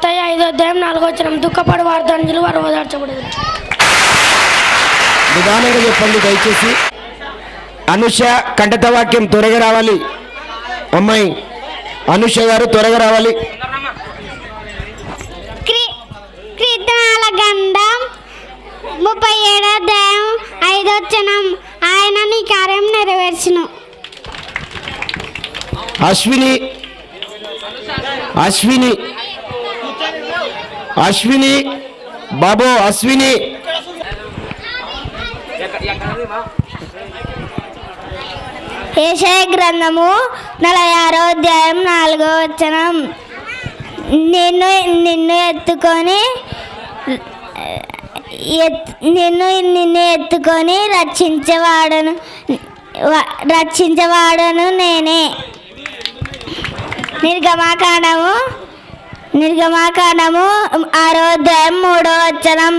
మత్తయి 5:4 దుఃఖపడు వారు ధన్యులు, వారు ఓదార్చబడదు. నిదానంగా చెప్పండి దయచేసి. అనుష కంఠత వాక్యం త్వరగా రావాలి. అమ్మాయి అనుష గారు త్వరగా రావాలి. కీర్తనల గ్రంథం 37:5 ఆయన నీ కార్యం నెరవేర్చును. అశ్విని అశ్విని అశ్విని బాబు అశ్విని యెషయా గ్రంథము 46:4 నిన్ను ఎత్తుకొని రక్షించేవాడను నేనే. నిర్గమాకాండము 6:3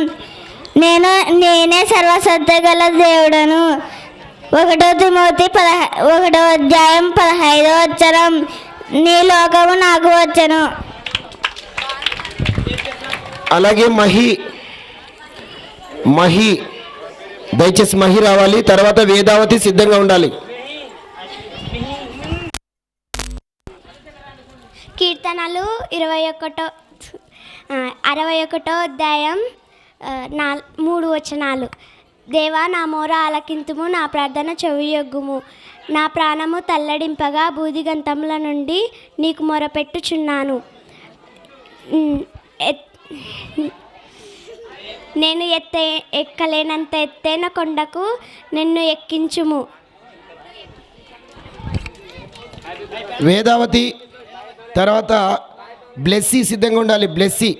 నేనే సర్వసత్త గల దేవుడను. 1 తిమోతి 1:15 నీ లోకము నాకు వచ్చను. అలాగే మహి దయచేసి మహి రావాలి. తర్వాత వేదావతి సిద్ధంగా ఉండాలి. కీర్తనలు 61:3 దేవా నా మోర ఆలకింతుము, నా ప్రార్థన చెవియొగ్గుము. నా ప్రాణము తల్లడింపగా బూదిగంతముల నుండి నీకు మొరపెట్టుచున్నాను. నేను ఎక్కలేనంత ఎత్తైన కొండకు నిన్ను ఎక్కించుము. వేదావతి తర్వాత బ్లెస్సీ సిద్ధంగా ఉండాలి. బ్లెస్సీ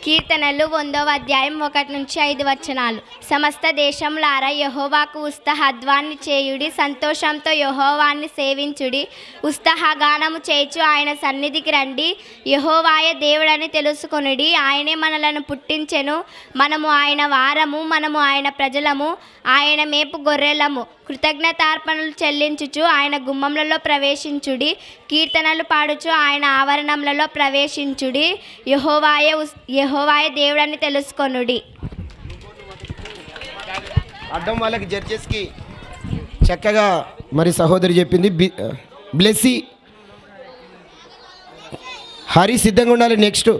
కీర్తనలు 1:1-5 సమస్త దేశములారా యెహోవాకు ఉత్సాహధ్వాన్ని చేయుడి, సంతోషంతో యెహోవాన్ని సేవించుడి. ఉత్సాహగానము చేయుచు ఆయన సన్నిధికి రండి. యెహోవాయే దేవుడని తెలుసుకొనుడి. ఆయనే మనలను పుట్టించెను, మనము ఆయన వారము, మనము ఆయన ప్రజలము, ఆయన మేపు గొర్రెలము. కృతజ్ఞతార్పణలు చెల్లించుచు ఆయన గుమ్మములలో ప్రవేశించుడి. కీర్తనలు పాడుచు ఆయన ఆవరణములలో ప్రవేశించుడి. యెహోవాయే దేవుడని తెలుసుకొనుడి. అడ్డం వాళ్ళకి జడ్జెస్కి చక్కగా మరి సహోదరి చెప్పింది. బ్లెస్సీ హరి సిద్ధంగా ఉండాలి. నెక్స్ట్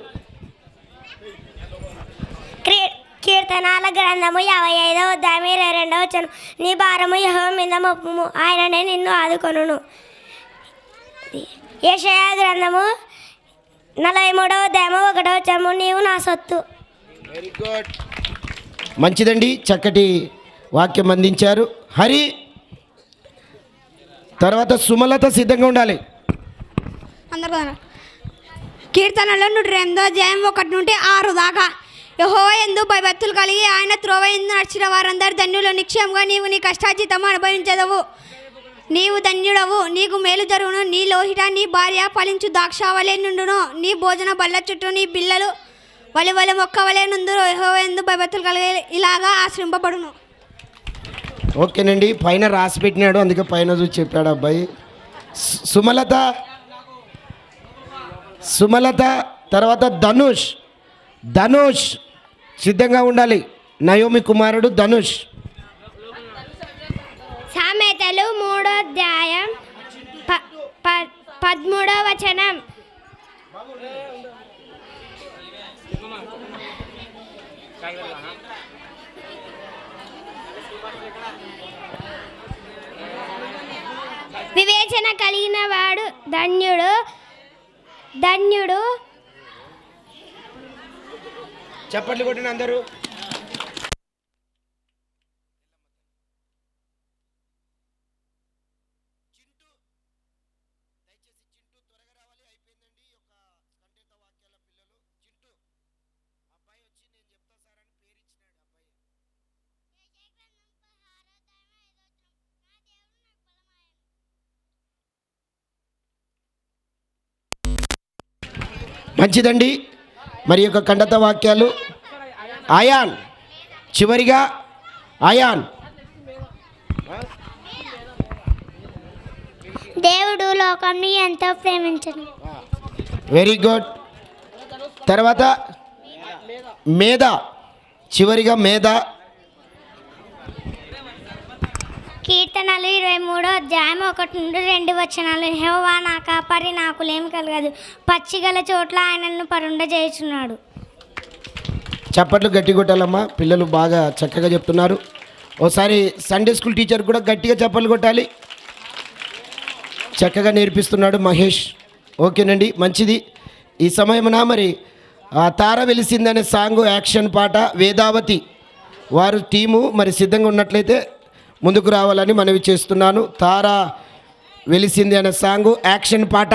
కీర్తనాల గ్రంథము 55:22 నీ భారము యెహోవా మీద మోపుము, ఆయననే నిన్ను ఆదుకొనును. యెషయా గ్రంథము 43:1 నీవు నా సొత్తు. వెరీ గుడ్, మంచిదండి, చక్కటి వాక్యం అందించారు. హరి తర్వాత సుమలత సిద్ధంగా ఉండాలి. అందరు కీర్తనలో 108:1-6 దాకా యెహోవా యందు భయభక్తులు కలిగి ఆయన త్రోవ యందు నడిచిన వారందరూ ధన్యులు. నిశ్చయంగా నీవు నీ కష్టార్జితము అనుభవించదవు. నీవు ధన్యుడవు, నీకు మేలు జరుగును. నీ లోహిట నీ భార్య ఫలించు ద్రాక్షవలె నుండును. నీ భోజన బల్ల చుట్టూ నీ పిల్లలు వలి మొక్కవలే నుందురు. యెహోవా యందు భయభక్తులు కలిగి ఇలాగా ఆశ్రయింపబడును. ఓకేనండి, పైన రాసి పెట్టినాడు, అందుకే పైన చూసి చెప్పాడు అబ్బాయి. సుమలత తర్వాత ధనుష్ సిద్ధంగా ఉండాలి. నయోమి కుమారుడు ధనుష్. సామెతలు 3:13 వివేచన కలిగిన వాడు ధన్యుడు. చప్పట్లు కొట్టిన అందరూ. మంచిదండి, మరి యొక్క ఖండత వాక్యాలు. ఆయాన్ చివరిగా ఆయాన్. దేవుడు లోకాన్ని ఎంతో ప్రేమించను. Very good. తర్వాత మేధ, చివరిగా మేధ. కీర్తనలు 23 అధ్యాయం 1-2 యెహోవా నా కాపరి నాకులేం కలగదు, పచ్చిగల చోట్ల ఆయనను పరుండజేయుచున్నాడు. చప్పట్లు గట్టి కొట్టాలమ్మా, పిల్లలు బాగా చక్కగా చెప్తున్నారు. ఓసారి సండే స్కూల్ టీచర్ కూడా గట్టిగా చప్పట్లు కొట్టాలి. చక్కగా నేర్పిస్తున్నాడు మహేష్. ఓకేనండి, మంచిది. ఈ సమయమున మరి ఆ తార వెలిసిందనే సాంగ్ యాక్షన్ పాట వేదావతి వారు టీము మరి సిద్ధంగా ఉన్నట్లయితే ముందుకు రావాలని మనవి చేస్తున్నాను. తార వెలిసింది అనే సాంగ్ యాక్షన్ పాట.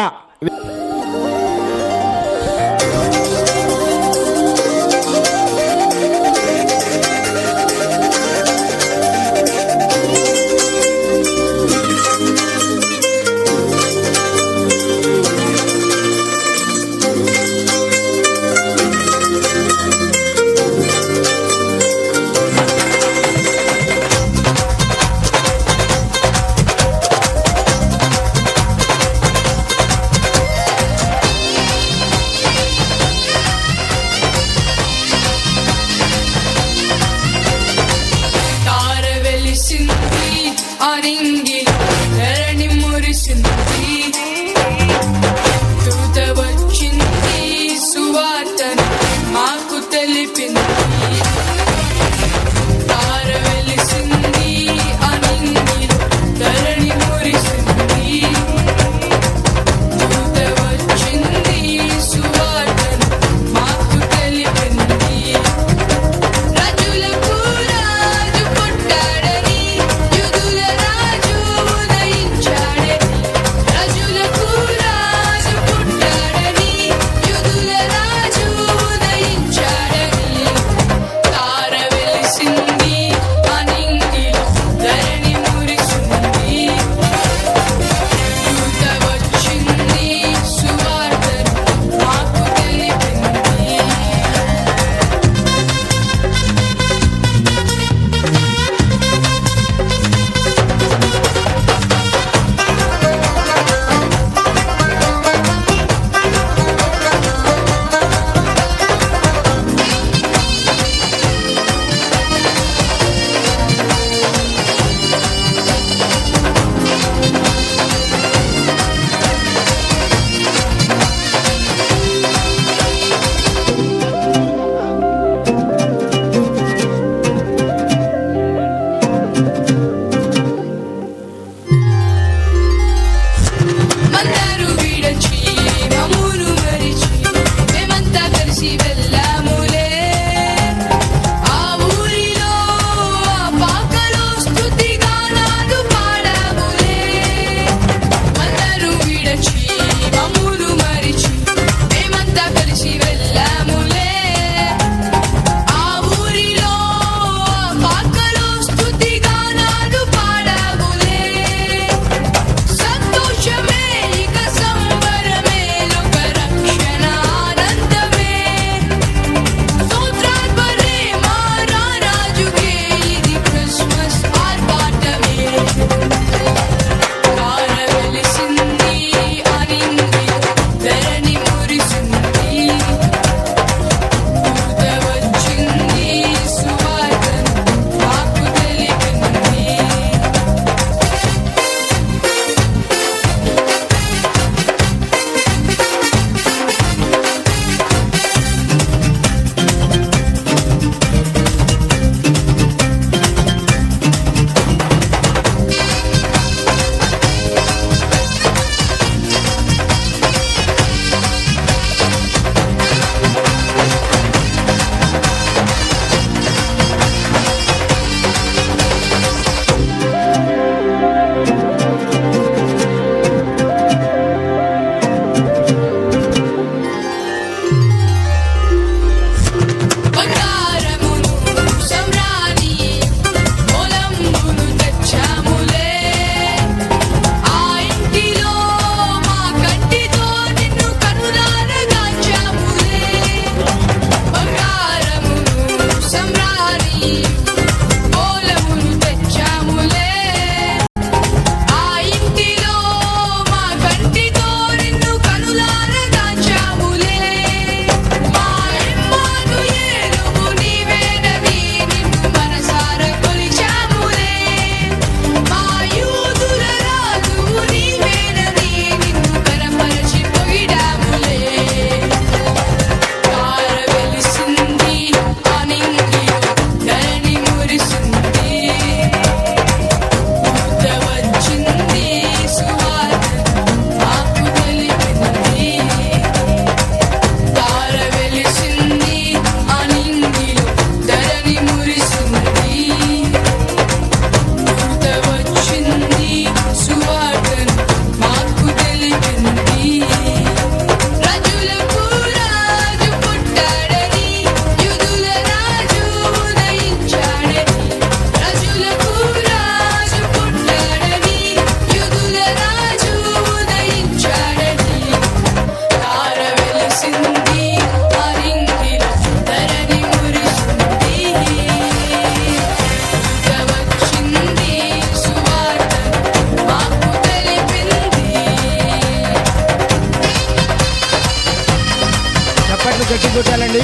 కొట్టాలండి,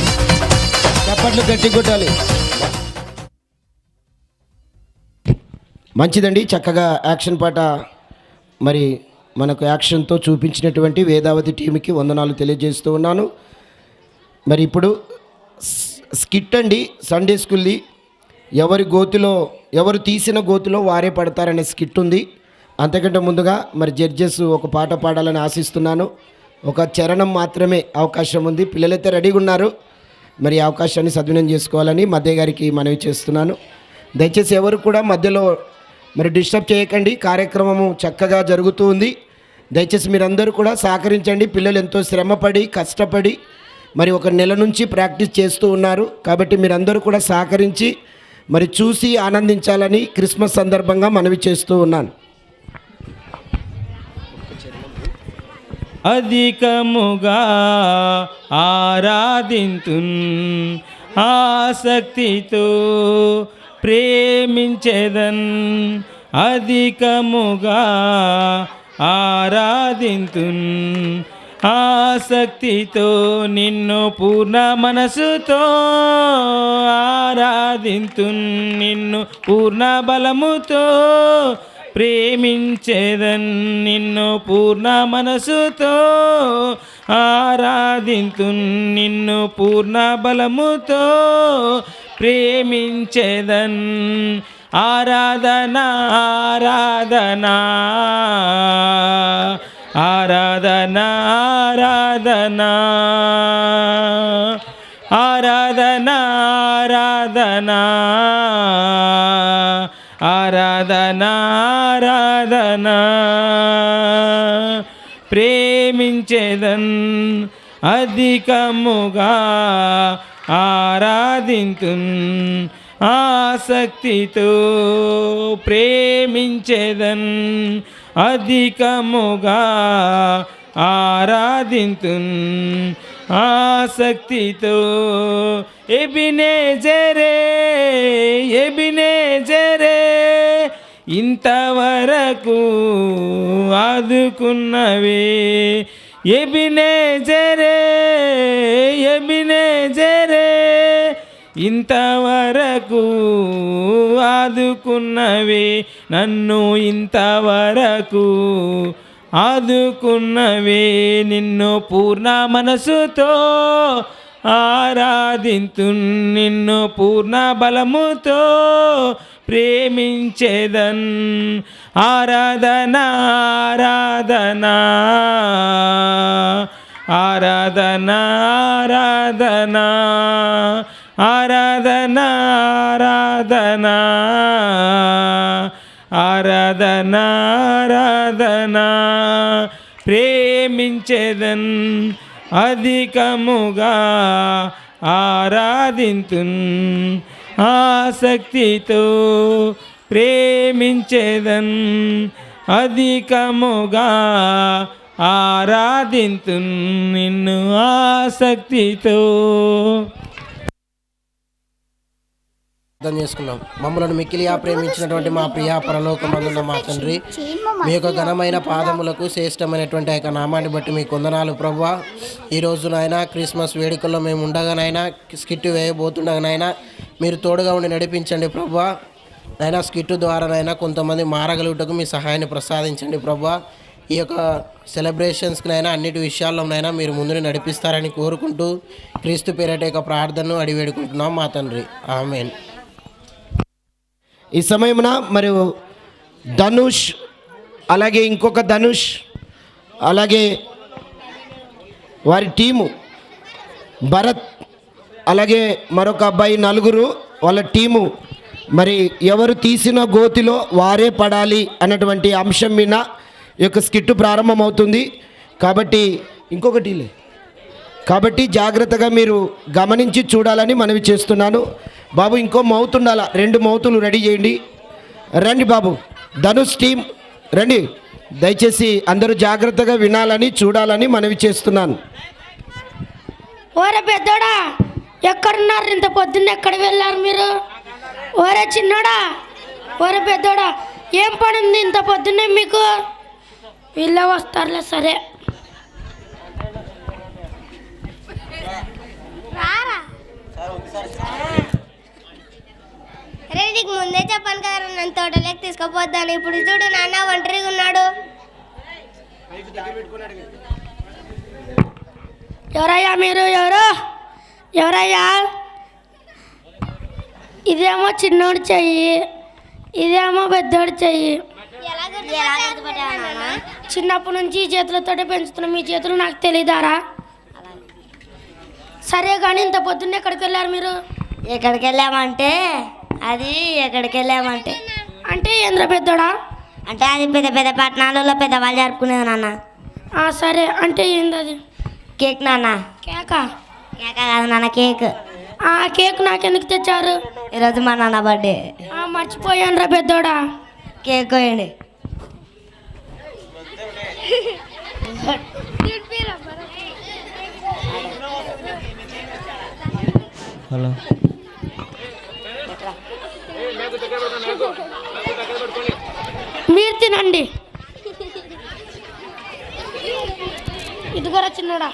చప్పట్లు గట్టి కొట్టాలి. మంచిదండి, చక్కగా యాక్షన్ పాట మరి మనకు యాక్షన్తో చూపించినటువంటి వేదావతి టీంకి వందనాలు తెలియజేస్తూ ఉన్నాను. మరి ఇప్పుడు స్కిట్ అండి, సండే స్కూల్ది. ఎవరు తీసిన గోతిలో వారే పడతారనే స్కిట్ ఉంది. అంతకంటే ముందుగా మరి జడ్జెస్ ఒక పాట పాడాలని ఆశిస్తున్నాను. ఒక చరణం మాత్రమే అవకాశం ఉంది. పిల్లలైతే రెడీగా ఉన్నారు, మరి అవకాశాన్ని సద్వినియోగం చేసుకోవాలని మధ్య గారికి మనవి చేస్తున్నాను. దయచేసి ఎవరు కూడా మధ్యలో మరి డిస్టర్బ్ చేయకండి, కార్యక్రమము చక్కగా జరుగుతూ ఉంది. దయచేసి మీరందరూ కూడా సహకరించండి. పిల్లలు ఎంతో శ్రమపడి కష్టపడి మరి 1 నెల నుంచి ప్రాక్టీస్ చేస్తూ ఉన్నారు. కాబట్టి మీరందరూ కూడా సహకరించి మరి చూసి ఆనందించాలని క్రిస్మస్ సందర్భంగా మనవి చేస్తూ ఉన్నాను. అధికముగా ఆరాధింతున్, ఆసక్తితో ప్రేమించెదన్. అధికముగా ఆరాధింతున్, ఆసక్తితో నిన్ను పూర్ణ మనసుతో ఆరాధింతున్. నిన్ను పూర్ణ బలముతో ప్రేమించేదన్. నిన్ను పూర్ణ మనసుతో ఆరాధింతున్. నిన్ను పూర్ణ బలముతో ప్రేమించేదన్. ఆరాధన ఆరాధన ఆరాధన ఆరాధన ఆరాధన ఆరాధన ఆరాధన ఆరాధన ప్రేమించేదన్. అధికముగా ఆరాధింతున్, ఆసక్తితో ప్రేమించేదన్. అధికముగా ఆరాధింతున్, ఆసక్తితో. ఎబినేజరే ఎబినేజరే ఇంతవరకు ఆదుకున్నవే. ఎబినేజరే ఎబినేజరే ఇంతవరకు ఆదుకున్నవే. నన్ను ఇంతవరకు ఆదుకున్నవే. నిన్ను పూర్ణ మనసుతో ఆరాధింతున్. నిన్ను పూర్ణ బలముతో ప్రేమించేదన్. ఆరాధన ఆరాధన ఆరాధన ఆరాధన ఆరాధన ఆరాధన ఆరాధన ఆరాధన ప్రేమించేదన్. అధికముగా ఆరాధింతున్, ఆసక్తితో ప్రేమించేదన్. అధికముగా ఆరాధింతున్. నిన్ను ఆసక్తితో. అర్థం చేసుకున్నాం. మమ్మల్ని మిక్కిలిగా ప్రేమించినటువంటి మా ప్రియా పరలోకమందున్న మా తండ్రి, మీ యొక్క ఘనమైన పాదములకు శ్రేష్టమైనటువంటి ఆ యొక్క నామాన్ని బట్టి మీకు వందనాలు ప్రభువా. ఈరోజు నాయన క్రిస్మస్ వేడుకల్లో మేము ఉండగానైనా, స్కిట్ వేయబోతుండగానైనా మీరు తోడుగా ఉండి నడిపించండి ప్రభువా. అయినా స్కిట్ ద్వారానైనా కొంతమంది మారగలుగుటకు మీ సహాయాన్ని ప్రసాదించండి ప్రభువా. ఈ యొక్క సెలబ్రేషన్స్కినైనా అన్నిటి విషయాల్లోనైనా మీరు ముందుని నడిపిస్తారని కోరుకుంటూ క్రీస్తు పేరిట యొక్క ప్రార్థనను అడిగి వేడుకుంటున్నాం మా తండ్రి, ఆమేన్. ఈ సమయమున మరి ధనుష్, అలాగే ఇంకొక ధనుష్, అలాగే వారి టీము భరత్, అలాగే మరొక అబ్బాయి, నలుగురు వాళ్ళ టీము మరి ఎవరు తీసిన గోతిలో వారే పడాలి అన్నటువంటి అంశం మీద ఈ యొక్క స్కిట్ ప్రారంభమవుతుంది. కాబట్టి జాగ్రత్తగా మీరు గమనించి చూడాలని మనవి చేస్తున్నాను. బాబు ఇంకో మౌత్ ఉండాలా, 2 మౌతులు రెడీ చేయండి. రండి బాబు, ధనుష్ టీం రండి. దయచేసి అందరూ జాగ్రత్తగా వినాలని చూడాలని మనవి చేస్తున్నాను. ఓరే పెద్దోడా, ఎక్కడున్నారు? ఇంత పొద్దున్న ఎక్కడ వెళ్ళారు మీరు? ఓరే చిన్నోడా, ఓరే పెద్దోడా, ఏం పని ఉంది ఇంత పొద్దున్నే మీకు? వీళ్ళే వస్తారులే, సరే. అరే నీకు ముందే చెప్పాను కదా నన్ను తోటలోకి తీసుకుపోద్దాను. ఇప్పుడు చూడు నాన్న ఒంటరిగా ఉన్నాడు. ఎవరయ్యా మీరు? ఎవరయ్యా? ఇదేమో చిన్నోడి చెయ్యి, ఇదేమో పెద్దోడి చెయ్యి. చిన్నప్పటి నుంచి ఈ చేతులతోటే పెంచుతున్నాం. మీ చేతులు నాకు తెలియదారా? సరే కానీ ఇంత పొద్దున్నే ఎక్కడికి వెళ్ళారు మీరు? ఎక్కడికి వెళ్ళామంటే అంటే ఏంద్ర పెద్దోడా? అంటే అది పెద్ద పెద్ద పట్టణాలలో పెద్దవాళ్ళు జరుపుకునేది నాన్న. సరే అంటే ఏంది అది? కేక్ నాన్న. కేకా? కేక్ కాదు నాన్న, కేక్. కేక్ నాకెందుకు తెచ్చారు? ఈరోజు మా నాన్న బర్త్డే. మర్చిపోయాను రా పెద్దోడా. కేక్ కోయండి. హలో మీరు తినండి. ఇదిగోరా చిన్నోడా,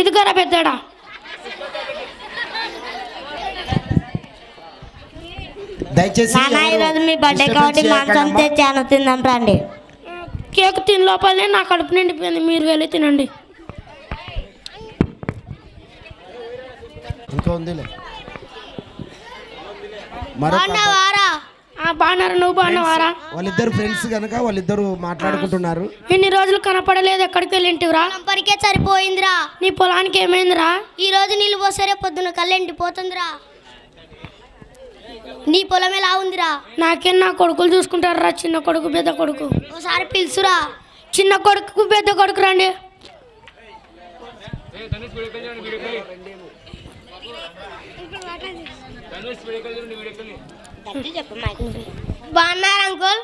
ఇదిగోరా పెద్దోడా. దయచేసి నాన్న ఈరోజు మీ బర్త్డే కాబట్టి మాంసం తెచ్చాను, తిందాం రండి. కేక్ తిని లోపలనే నా కడుపు నిండిపోయింది. మీరు వెళ్ళి తినండి. ఇంకా ఉందిలే. బాగున్నారు. నువ్వు బాగున్నావారా? వాళ్ళిద్దరు ఫ్రెండ్స్ కనుక వాళ్ళిద్దరు మాట్లాడుకుంటున్నారు. ఇన్ని రోజులు కనపడలేదు, ఎక్కడికి వెళ్ళింటివిరా? పరికే సరిపోయిందిరా. నీ పొలానికి ఏమైందిరా? ఈ రోజు నీళ్ళు పోసరే పొద్దున కళ్ళెండిపోతుందిరా. నీ పొలం ఎలా ఉందిరా? నాకేం నా కొడుకులు చూసుకుంటారా? చిన్న కొడుకు పెద్ద కొడుకు. ఒకసారి పిలుసురా. చిన్న కొడుకు పెద్ద కొడుకు రండి. బాగున్నారు అంకుల్?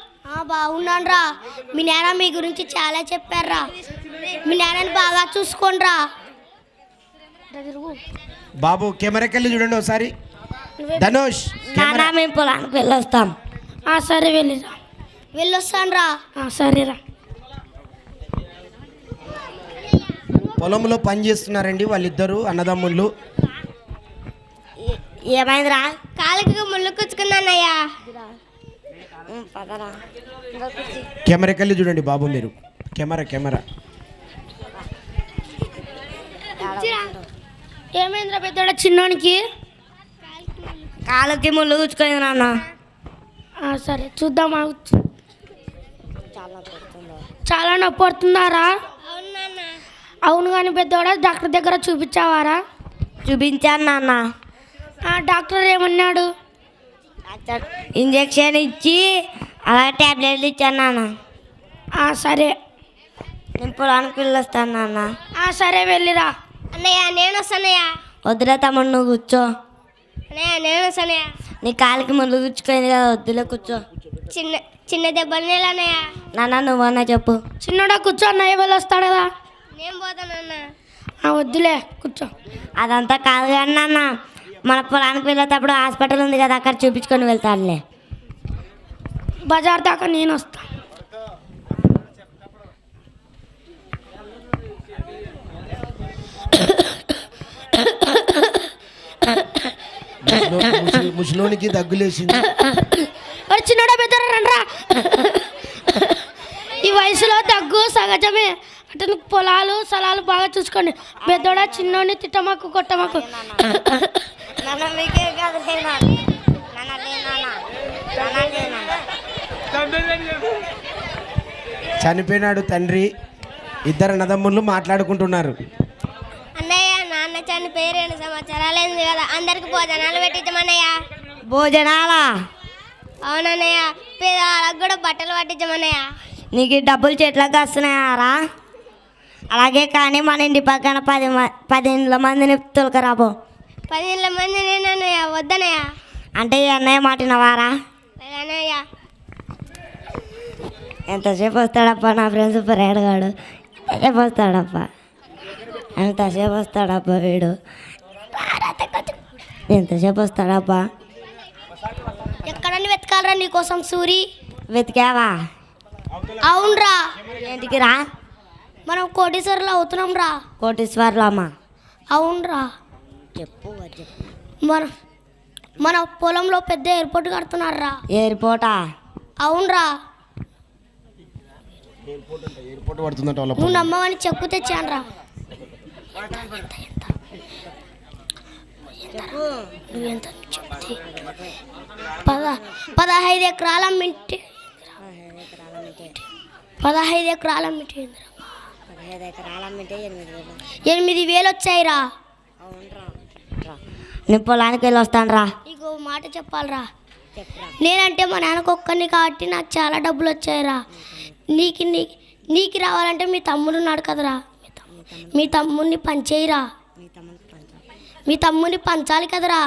బాగున్నాను రా. మీ నాన్న మీ గురించి చాలా చెప్పారా. మీ నాన్నని బాగా చూసుకోండిరా. బాబు కెమెరాకి వెళ్ళి చూడండి ఒకసారి. ధనుష్ నాన్న మేము పొలానికి వెళ్ళొస్తాం. సరే వెళ్ళిరా. వెళ్ళొస్తాను రా. సరేరా. పొలంలో పని చేస్తున్నారండి వాళ్ళిద్దరు అన్నదమ్ముళ్ళు. ఏమైందిరా? కాలికి ముళ్ళు కుచ్చుకున్నానయ్యా. కెమెరాకి వెళ్ళి చూడండి బాబు మీరు. కెమెరా ఏమైందిరా పెద్దోడా చిన్నోనికి? కాలుకి ముళ్ళు కుచ్చుకుంది నాన్న. సరే చూద్దాం. చాలా నొప్పి పడుతుందారా? అవును కానీ పెద్దోడా డాక్టర్ దగ్గర చూపించావారా? చూపించాను నాన్న. డాక్టర్ ఏమన్నాడు? ఇంజెక్షన్ ఇచ్చి అలాగే ట్యాబ్లెట్లు ఇచ్చాను నాన్న. సరే నేను పొలానికి వెళ్ళొస్తాను నాన్న. సరే వెళ్ళిరా. అన్నయ్య నేను వస్తానయ్యా. వద్దులే తమ్ముడు, నువ్వు కూర్చో. అన్నయ్య నేను వస్తానయ్యా. నీ కాలికి ముళ్ళు గుచ్చుకుంది కదా, వద్దులే కూర్చో. చిన్న దెబ్బలు నేలన్నయ్య. నాన్న నువ్వన్నా చెప్పు. చిన్నోడా కూర్చో, అన్నయ్య వాళ్ళు వస్తాడు కదా. నేను పోతానన్నా. వద్దులే కూర్చో. అదంతా కాదు కానీ నాన్న, మన పొలానికి వెళ్ళేటప్పుడు హాస్పిటల్ ఉంది కదా, అక్కడ చూపించుకొని వెళ్తానులే. బజార్ దాకా నేను వస్తా. ముసలోనికి దగ్గులేసింది. చిన్నోడా పెద్దరా రండ్రా. ఈ వయసులో దగ్గు సహజమే. అంటే పొలాలు స్థలాలు బాగా చూసుకోండి. పెద్దోడా చిన్నోడిని తిట్టమాకు, కొట్టమాకు. చనిపోయినాడు తండ్రి. ఇద్దరు అన్నదమ్ముళ్ళు మాట్లాడుకుంటున్నారు. అన్నయ్య నాన్న చనిపోయి 2 సంవత్సరాలైంది కదా, అందరికి భోజనాలు పెట్టించమన్నయ్య. భోజనాలా? అవునన్నయ్య. పేదవాళ్ళకు కూడా బట్టలు పట్టించమన్నయ్య. నీకు డబ్బులు చెట్లకు వస్తున్నాయారా? అలాగే కానీ మన ఇంటి పక్కన 10 మందిని తొలకరాబో. 10 మంది నేనన్నయ్య. వద్దనయ్య. అంటే ఈ అన్నయ్య మాటినవారా? అన్నయ్య ఎంతసేపు వస్తాడప్ప నా ఫ్రెండ్స్ పరేడగాడు. ఎంతసేపు వస్తాడప్ప వీడు. ఎంతసేపు వస్తాడప్ప. ఎక్కడని వెతకాలరా నీకోసం సూరి? వెతికావా? అవునరా. ఏంటికి రా? మనం కోటీశ్వర్లు అవుతున్నాం రా. కోటీశ్వర్లు అమ్మా? అవునరా. మన మన పొలంలో పెద్ద ఎయిర్పోర్ట్ కడుతున్నారా. ఎయిర్పోర్టా? అవునరా. ఎయిర్పోర్ట్ పడుతుందంట వాళ్ళ నువ్వు నమ్మవని చెప్పు తెచ్చానరా. నువ్వెంత చెప్తే 15 ఎకరాల మింటి 15 ఎకరాల మింటి 8,000 వచ్చాయిరా. నేను పొలానికి వెళ్ళి వస్తాను రా. నీకు మాట చెప్పాలరా. నేనంటే మా నాన్నకు ఒక్కరిని కాబట్టి నాకు చాలా డబ్బులు వచ్చాయిరా. నీకు రావాలంటే మీ తమ్ముడు ఉన్నాడు కదరా, మీ తమ్ముడిని పంచేయిరా. మీ తమ్ముడిని పంచాలి కదరా.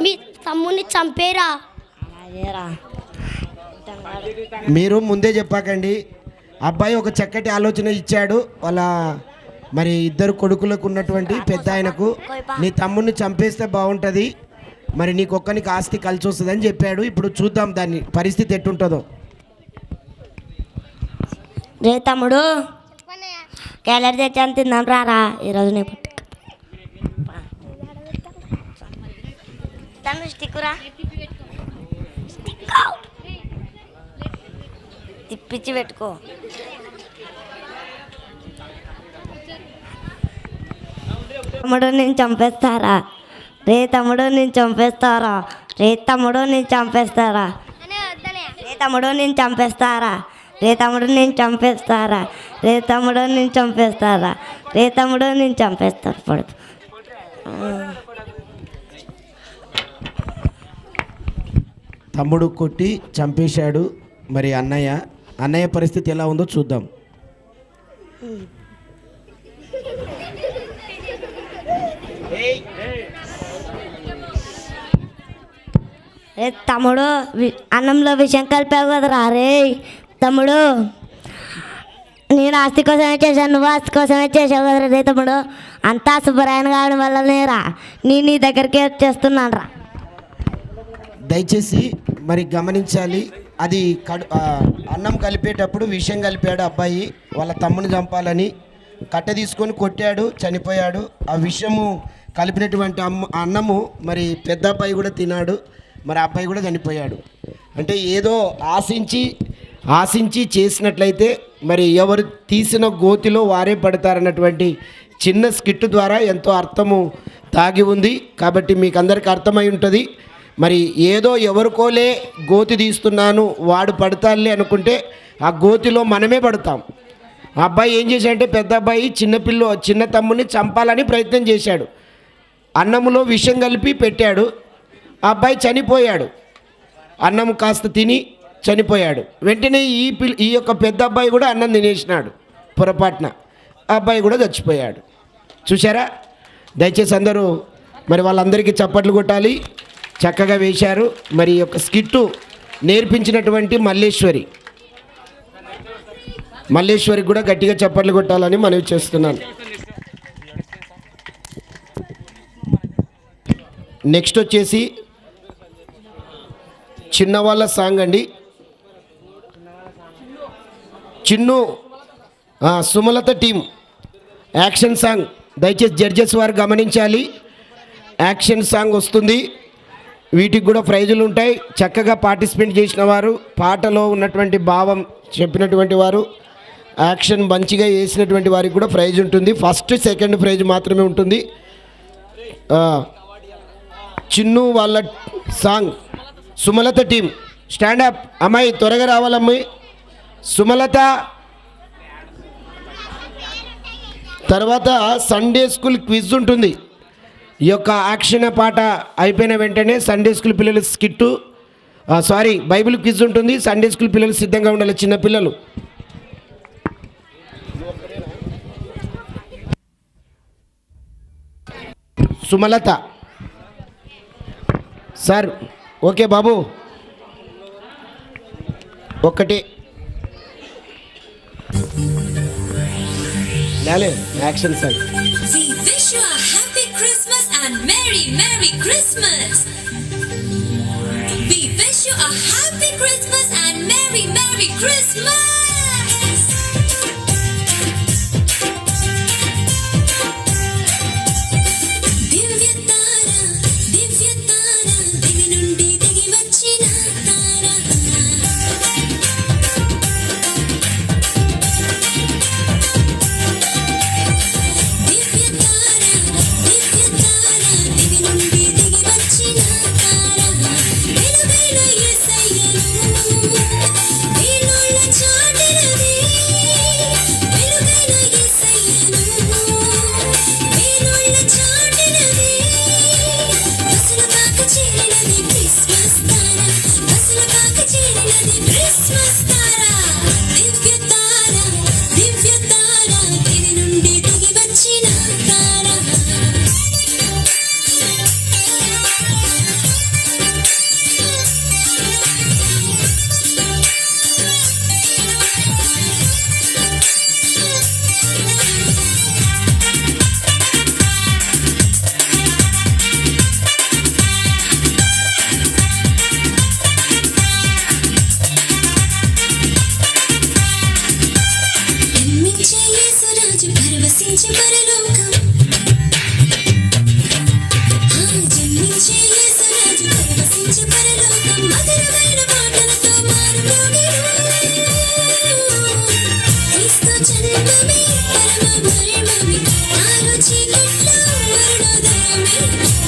మీ తమ్ముడిని చంపేరా. మీరు ముందే చెప్పాకండి. అబ్బాయి ఒక చక్కటి ఆలోచన ఇచ్చాడు. వాళ్ళ మరి ఇద్దరు కొడుకులకు ఉన్నటువంటి పెద్ద ఆయనకు, నీ తమ్ముడిని చంపేస్తే బాగుంటుంది, మరి నీకొక్కనికి ఆస్తి కలిసి వస్తుందని చెప్పాడు. ఇప్పుడు చూద్దాం దాన్ని పరిస్థితి ఎట్టుంటుందో. రే తమ్ముడు, క్యాలరీ తెచ్చాను, తిందాం రారా ఈరోజు. నీ పుట్టి స్టిక్కురా, తిప్పించి పెట్టుకో. తమ్ముడు నేను చంపేస్తారా. రే తమ్ముడు నేను చంపేస్తారా. రే తమ్ముడు నేను చంపేస్తారా. రే తమ్ముడు నేను చంపేస్తారా. రే తమ్ముడు నేను చంపేస్తారా. రే తమ్ముడు నేను చంపేస్తారా. రే తమ్ముడు నేను చంపేస్తారా. పడు. తమ్ముడు కొట్టి చంపేశాడు. మరి అన్నయ్య పరిస్థితి ఎలా ఉందో చూద్దాం. రే తమ్ముడు, అన్నంలో విషయం కలిపావు కదరా. రే తమ్ముడు, నేను ఆస్తి కోసమే చేశాను, నువ్వు ఆస్తి కోసమే చేసావు కదరా. రే తమ్ముడు, అంతా సుబ్బరాయన కావడం వల్లనేరా నీ దగ్గరికి వచ్చేస్తున్నాను రా. దయచేసి మరి గమనించాలి. అది అన్నం కలిపేటప్పుడు విషం కలిపాడు అబ్బాయి. వాళ్ళ తమ్ముని చంపాలని కట్టె తీసుకొని కొట్టాడు, చనిపోయాడు. ఆ విషము కలిపినటువంటి అన్నము మరి పెద్ద అబ్బాయి కూడా తిన్నాడు. మరి అబ్బాయి కూడా చనిపోయాడు. అంటే ఏదో ఆశించి చేసినట్లయితే మరి ఎవరు తీసిన గోతిలో వారే పడతారన్నటువంటి చిన్న స్కిట్ ద్వారా ఎంతో అర్థము దాగి ఉంది. కాబట్టి మీకు అందరికీ అర్థమై ఉంటుంది. మరి ఏదో ఎవరికోలే గోతి తీస్తున్నాను వాడు పడతాలే అనుకుంటే ఆ గోతిలో మనమే పడతాం. ఆ అబ్బాయి ఏం చేశాడంటే, పెద్ద అబ్బాయి చిన్న తమ్ముడిని చంపాలని ప్రయత్నం చేశాడు. అన్నములో విషం కలిపి పెట్టాడు. ఆ అబ్బాయి చనిపోయాడు. అన్నం కాస్త తిని చనిపోయాడు. వెంటనే ఈ యొక్క పెద్ద అబ్బాయి కూడా అన్నం తినేసినాడు పొరపాటున. ఆ అబ్బాయి కూడా చచ్చిపోయాడు. చూసారా? దయచేసి అందరూ మరి వాళ్ళందరికీ చప్పట్లు కొట్టాలి. చక్కగా వేశారు. మరి ఈ యొక్క స్కిట్టు నేర్పించినటువంటి మల్లేశ్వరికి కూడా గట్టిగా చప్పట్లు కొట్టాలని మనవి చేస్తున్నాను. నెక్స్ట్ వచ్చేసి చిన్నవాళ్ళ సాంగ్ అండి. Chinnu Sumalatha team action song. దయచేసి జడ్జెస్ వారు గమనించాలి. యాక్షన్ సాంగ్ వస్తుంది. వీటికి కూడా ప్రైజులు ఉంటాయి. చక్కగా పార్టిసిపేట్ చేసిన వారు, పాటలో ఉన్నటువంటి భావం చెప్పినటువంటి వారు, యాక్షన్ మంచిగా వేసినటువంటి వారికి కూడా ప్రైజ్ ఉంటుంది. ఫస్ట్ సెకండ్ ప్రైజ్ మాత్రమే ఉంటుంది. చిన్ను వాళ్ళ సాంగ్ సుమలత టీం స్టాండప్. అమ్మాయి త్వరగా రావాలమ్మాయి. సుమలత తర్వాత సండే స్కూల్ క్విజ్ ఉంటుంది. ఈ యొక్క యాక్షన్ పాట అయిపోయిన వెంటనే సండే స్కూల్ పిల్లల స్కిట్టు బైబిల్ క్విజ్ ఉంటుంది. సండే స్కూల్ పిల్లలు సిద్ధంగా ఉండాలి. చిన్నపిల్లలు సుమలత సార్. ఓకే బాబు, ఒకటి action sir. We wish you a happy Christmas and Merry Christmas. We wish you a happy Christmas and Merry Christmas.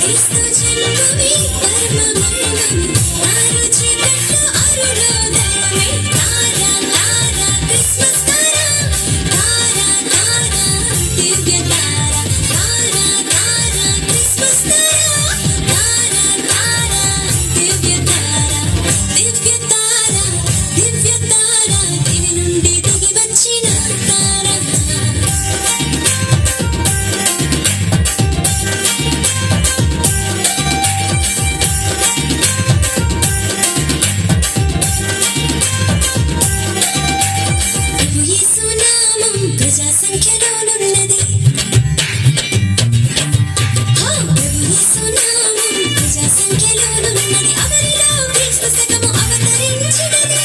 క్రీస్తు జన్మమే పరమమర్మమే ఆరు చీకట్లో అరుణోదయమే తారా తారా క్రిస్మస్ తారా తారా తారా దివ్య తారా తారా తారా క్రిస్మస్ తారా తారా తారా దివ్య తారా దివ్య తారా దివ్య తారా దివి నుండి దిగి వచ్చిన తారా ప్రభు యేసు నామం ప్రజా సంఖ్యలోనున్నది ప్రభు యేసు నామం ప్రజా సంఖ్యలోనున్నది అవరిలో క్రీస్తు శకము అవతరించినది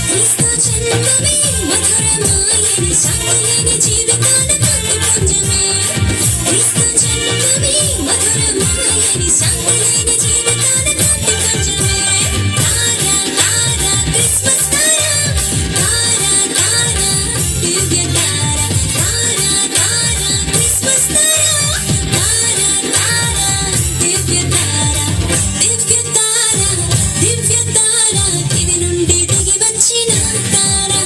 క్రీస్తు జన్మమే మధురమాయని శాంతిలేని జీవితాల కాంతి పుంజమే క్రీస్తు జన్మమే మధురమాయని శాంతిలేని జీవితాల కాంతి పుంజమే తారా తారా క్రిస్మస్ తారా తారా తారా దివ్య తారా తారా తారా క్రిస్మస్ తారా తారా తారా దివ్య తారా దివ్య తారా దివ్య తారా దివి నుండి దిగి వచ్చిన తారా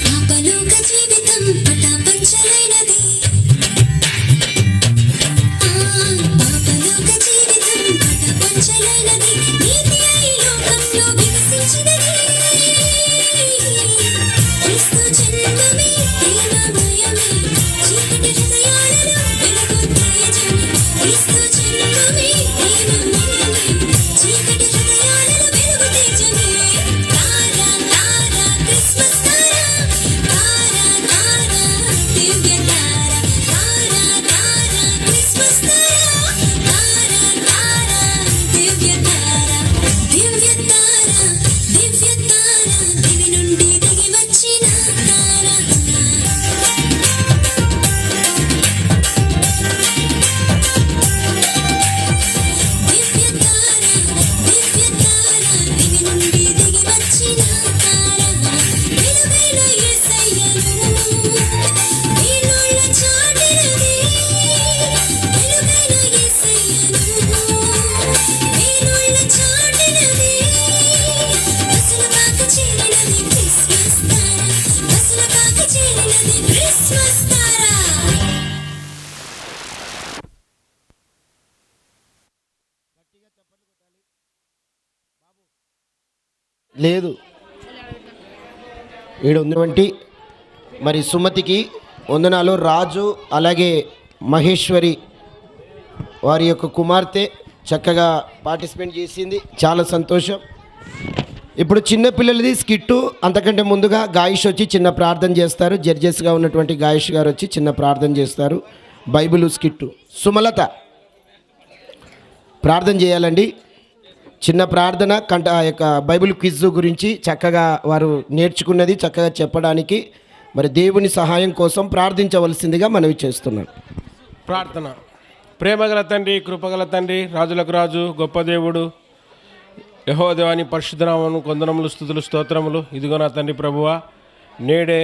పాపలోక జీవితం పటాపంచలైనది పాపలోక జీవితం పటాపంచలైనది నీతి అయి లోకంలో వికసించినది క్రీస్తు జన్మమే ప్రేమమయమే చీకటి హృదయాలలో వెలుగు తేజమే క్రీస్తు జన్మమే ప్రేమమయమే చీకటి హృదయాలలో వెలుగు తేజమే తారా తారా క్రిస్మస్ తారా తారా తారా దివ్య తారా తారా తారా క్రిస్మస్ తారా తారా తారా దివ్య తారా దివ్య తారా దివ్య తారా దివి నుండి దిగి వచ్చిన తారా దివ్య తారా దివ్య తారా దివి నుండి దిగి వచ్చిన తారా వెలుగైన యేసయ్యను వీణుల చాటినది వెలుగైన యేసయ్యను వీణుల చాటినది బసుల పాక చేరినది క్రిస్మస్ తారా బసుల పాక చేరినది క్రిస్మస్ తారా లేదు ఈడ ఉన్నటువంటి మరి సుమతికి వందనాలు. రాజు అలాగే మహేశ్వరి వారి యొక్క కుమార్తె చక్కగా పార్టిసిపేట్ చేసింది, చాలా సంతోషం. ఇప్పుడు చిన్న పిల్లలది స్కిట్టు. అంతకంటే ముందుగా గాయష్ వచ్చి చిన్న ప్రార్థన చేస్తారు. జడ్జెస్గా ఉన్నటువంటి గాయష్ గారు వచ్చి చిన్న ప్రార్థన చేస్తారు. Bible skit. సుమలత ప్రార్థన చేయాలండి. చిన్న ప్రార్థన ఆ యొక్క బైబిల్ క్విజ్ గురించి చక్కగా వారు నేర్చుకున్నది చక్కగా చెప్పడానికి మరి దేవుని సహాయం కోసం ప్రార్థించవలసిందిగా మనవి చేస్తున్నాను. ప్రార్థన. ప్రేమగల తండ్రి, కృపగల తండ్రి, రాజులకు రాజు, గొప్ప దేవుడు, యెహోవా దేవాని పరిశుద్ధనామమును కొందనములు స్తుతులు స్తోత్రములు. ఇదిగో నా తండ్రి ప్రభువా, నేడే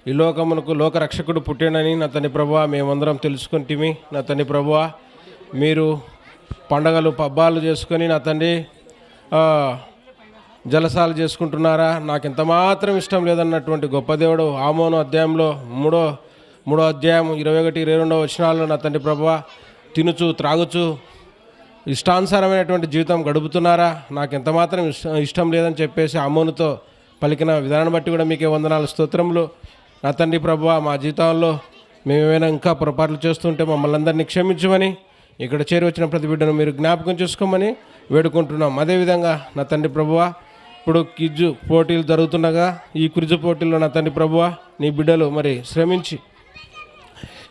ఈ లోకమునకు లోకరక్షకుడు పుట్టాడని నా తండ్రి ప్రభువా మేమందరం తెలుసుకుంటుమి. నా తండ్రి ప్రభువా, మీరు పండగలు పబ్బాలు చేసుకొని నా తండ్రి జలసాలు చేసుకుంటున్నారా? నాకు ఎంత మాత్రం ఇష్టం లేదన్నటువంటి గొప్ప దేవుడు ఆమోను అధ్యాయంలో మూడో అధ్యాయం 21-22 వచనాల్లో నా తండ్రి ప్రభువా తినుచు త్రాగుచు ఇష్టానుసారమైనటువంటి జీవితం గడుపుతున్నారా? నాకు ఎంత మాత్రం ఇష్టం లేదని చెప్పేసి ఆమోనుతో పలికిన విధానాన్ని బట్టి కూడా మీకే వందనాలు స్తోత్రములు. నా తండ్రి ప్రభువా, మా జీవితంలో మేమేమైనా ఇంకా పొరపాట్లు చేస్తుంటే మమ్మల్ని అందరినీ క్షమించమని, ఇక్కడ చేరి వచ్చిన ప్రతి బిడ్డను మీరు జ్ఞాపకం చేసుకోమని వేడుకుంటున్నాం. అదేవిధంగా నా తండ్రి ప్రభువా, ఇప్పుడు క్విజ్ పోటీలు జరుగుతుండగా ఈ క్విజ్ పోటీల్లో నా తండ్రి ప్రభువా నీ బిడ్డలు మరి శ్రమించి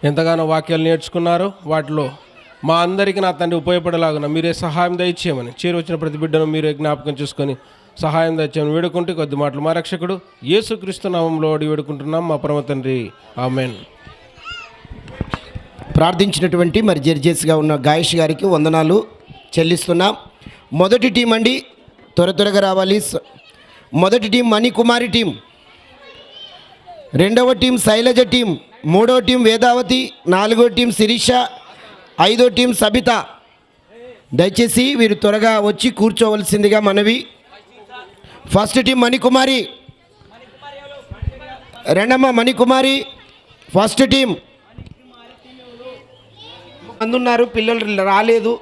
ఎంతగానో వాక్యాలు నేర్చుకున్నారు. వాటిలో మా అందరికీ నా తండ్రి ఉపయోగపడేలాగున మీరే సహాయం దయచేయమని చేరువచ్చిన ప్రతి బిడ్డను మీరే జ్ఞాపకం చేసుకొని సహాయం దయచేయమని వేడుకుంటే కొద్ది మాటలు మా రక్షకుడు యేసుక్రీస్తు నామంలో అడిగి వేడుకుంటున్నాం మా పరమ తండ్రి ఆమేన్. ప్రార్థించినటువంటి మరి జడ్జెస్గా ఉన్న గాయష్ గారికి వందనాలు చెల్లిస్తున్నాం. మొదటి టీం అండి, త్వరగా రావాలి. మొదటి టీం మణికుమారి టీం, రెండవ టీం శైలజ టీం, మూడవ టీం వేదావతి, నాలుగో టీం శిరీష, ఐదో టీం సబిత. దయచేసి వీరు త్వరగా వచ్చి కూర్చోవలసిందిగా మనవి. ఫస్ట్ టీం మణికుమారి, రెండమ్మ మణికుమారి. ఫస్ట్ టీం అందున్నారు, పిల్లలు రాలేదు.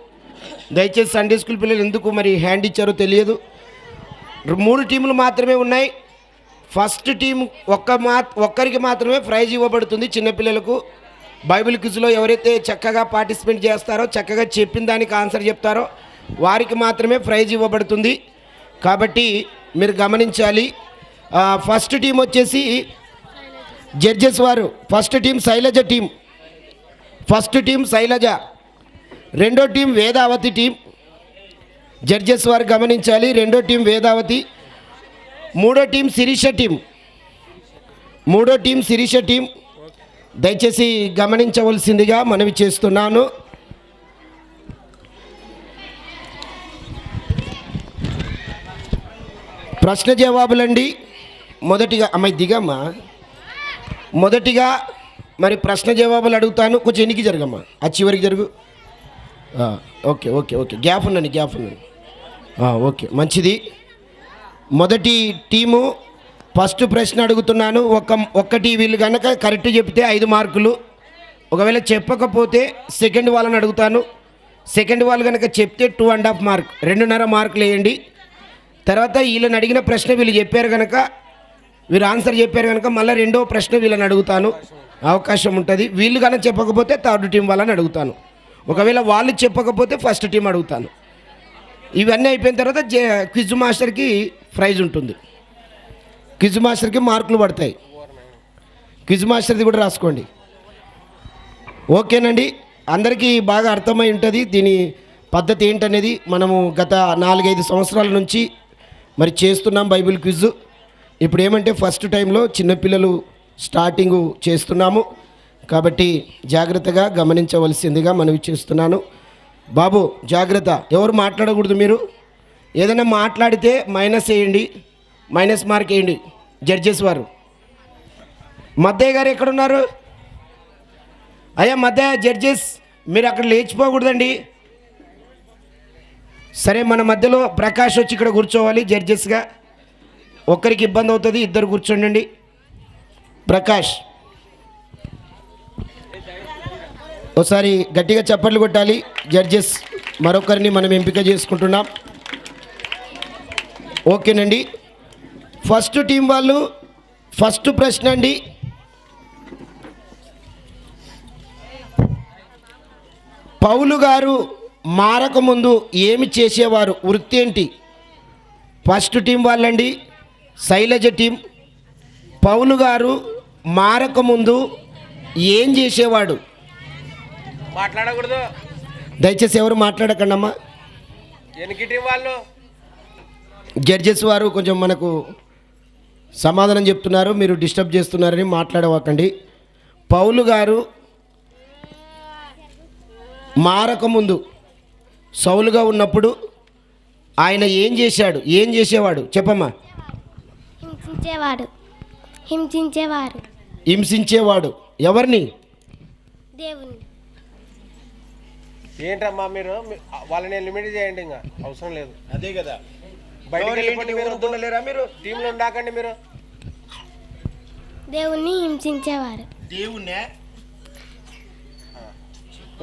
దయచేసి సండే స్కూల్ పిల్లలు ఎందుకు మరి హ్యాండ్ ఇచ్చారో తెలియదు. 3 టీంలు మాత్రమే ఉన్నాయి. ఫస్ట్ టీం ఒక్కరికి మాత్రమే ప్రైజ్ ఇవ్వబడుతుంది. చిన్నపిల్లలకు బైబిల్ క్విజ్లో ఎవరైతే చక్కగా పార్టిసిపేట్ చేస్తారో, చక్కగా చెప్పిన దానికి ఆన్సర్ చెప్తారో వారికి మాత్రమే ప్రైజ్ ఇవ్వబడుతుంది. కాబట్టి మీరు గమనించాలి. ఫస్ట్ టీం వచ్చేసి జడ్జెస్ వారు, first team Sailaja team, first team Sailaja, రెండో టీం వేదావతి టీం. జడ్జెస్ వారు గమనించాలి, రెండో టీం వేదావతి, మూడో టీం శిరీష టీం, మూడో టీం శిరీష టీం. దయచేసి గమనించవలసిందిగా మనవి చేస్తున్నాను. ప్రశ్న జవాబులండి. మొదటిగా అమ్మాయి దిగమ్మా. మొదటిగా మరి ప్రశ్న జవాబులు అడుగుతాను. కొంచెం ఎన్నికి జరగమ్మా, ఆ చివరికి జరుగు. ఓకే ఓకే ఓకే, గ్యాప్ ఉండండి, గ్యాప్ ఉండండి. ఓకే, మంచిది. మొదటి టీము ఫస్ట్ ప్రశ్న అడుగుతున్నాను. ఒక్కటి వీళ్ళు కనుక కరెక్ట్ చెప్తే 5 మార్కులు, ఒకవేళ చెప్పకపోతే సెకండ్ వాళ్ళని అడుగుతాను. సెకండ్ వాళ్ళు కనుక చెప్తే 2.5 మార్క్, 2.5 మార్కులు వేయండి. తర్వాత వీళ్ళని అడిగిన ప్రశ్న వీళ్ళు చెప్పారు కనుక, వీరు ఆన్సర్ చెప్పారు కనుక మళ్ళీ రెండో ప్రశ్న వీళ్ళని అడుగుతాను, అవకాశం ఉంటుంది. వీళ్ళు కనుక చెప్పకపోతే థర్డ్ టీం వాళ్ళని అడుగుతాను. ఒకవేళ వాళ్ళు చెప్పకపోతే ఫస్ట్ టీం అడుగుతాను. ఇవన్నీ అయిపోయిన తర్వాత క్విజ్ మాస్టర్కి ప్రైజ్ ఉంటుంది. క్విజ్ మాస్టర్కి మార్కులు పడతాయి. క్విజ్ మాస్టర్ది కూడా రాసుకోండి. ఓకేనండి, అందరికీ బాగా అర్థమై ఉంటుంది దీని పద్ధతి ఏంటనేది. మనము గత 4-5 సంవత్సరాల నుంచి మరి చేస్తున్నాం బైబిల్ క్విజ్. ఇప్పుడు ఏమంటే ఫస్ట్ టైంలో చిన్నపిల్లలు స్టార్టింగు చేస్తున్నాము కాబట్టి జాగ్రత్తగా గమనించవలసిందిగా మనవి చేస్తున్నాను. బాబు జాగ్రత్త, ఎవరు మాట్లాడకూడదు. మీరు ఏదైనా మాట్లాడితే మైనస్ వేయండి, మైనస్ మార్క్ వేయండి జడ్జెస్ వారు. మద్దయ్య గారు ఎక్కడున్నారు? అయ్యా మద్దయ్య, జడ్జెస్ మీరు అక్కడ లేచిపోకూడదండి. సరే, మన మధ్యలో ప్రకాష్ వచ్చి ఇక్కడ కూర్చోవాలి జడ్జెస్గా. ఒక్కరికి ఇబ్బంది అవుతుంది, 2 కూర్చోండి. ప్రకాష్ ఒకసారి గట్టిగా చప్పట్లు కొట్టాలి. జడ్జెస్ మరొకరిని మనం ఎంపిక చేసుకుంటున్నాం. ఓకేనండి, ఫస్ట్ టీం వాళ్ళు ఫస్ట్ ప్రశ్న అండి. పౌలు గారు మారకముందు ఏమి చేసేవారు, వృత్తి ఏంటి? ఫస్ట్ టీం వాళ్ళండి, శైలజ టీం. పౌలు గారు మారకముందు ఏం చేసేవాడు? మాట్లాడకూడదు, దయచేసి ఎవరు మాట్లాడకండి అమ్మా. ఎనికి టీం వాళ్ళు? జడ్జెస్ వారు కొంచెం మనకు సమాధానం చెప్తున్నారు, మీరు డిస్టర్బ్ చేస్తున్నారని మాట్లాడవకండి. పౌలు గారు మారకముందు సౌలుగా ఉన్నప్పుడు ఆయన ఏం చేశాడు, ఏం చేసేవాడు చెప్పమ్మా. హింసించేవాడు ఎవరిని? దేవుని. ఏంటమ్మా మీరు వాళ్ళని ఎలిమినేట్ చేయండి, ఇంకా అవసరం లేదు. అదే కదా, బయటకు మీరు టీంలో ఉండాకండి. మీరు దేవుణ్ణి హింసించేవారు. దేవుణ్ణే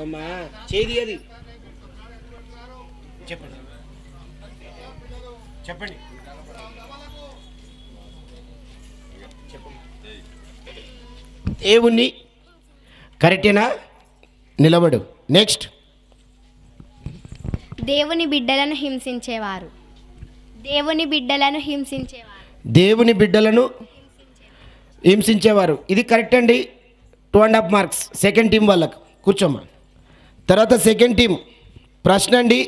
అమ్మా, చేది అది చెప్పండి, చెప్పండి. దేవుణ్ణి, కరెక్టేనా? నిలబడు. నెక్స్ట్, దేవుని బిడ్డలను హింసించేవారు. దేవుని బిడ్డలను హింసించేవారు. దేవుని బిడ్డలను హింసించేవారు. ఇది కరెక్ట్ అండి. 2.5 మార్క్స్ సెకండ్ టీం వాళ్ళకు. కూర్చోమ్మా. తర్వాత సెకండ్ టీం ప్రశ్న అండి,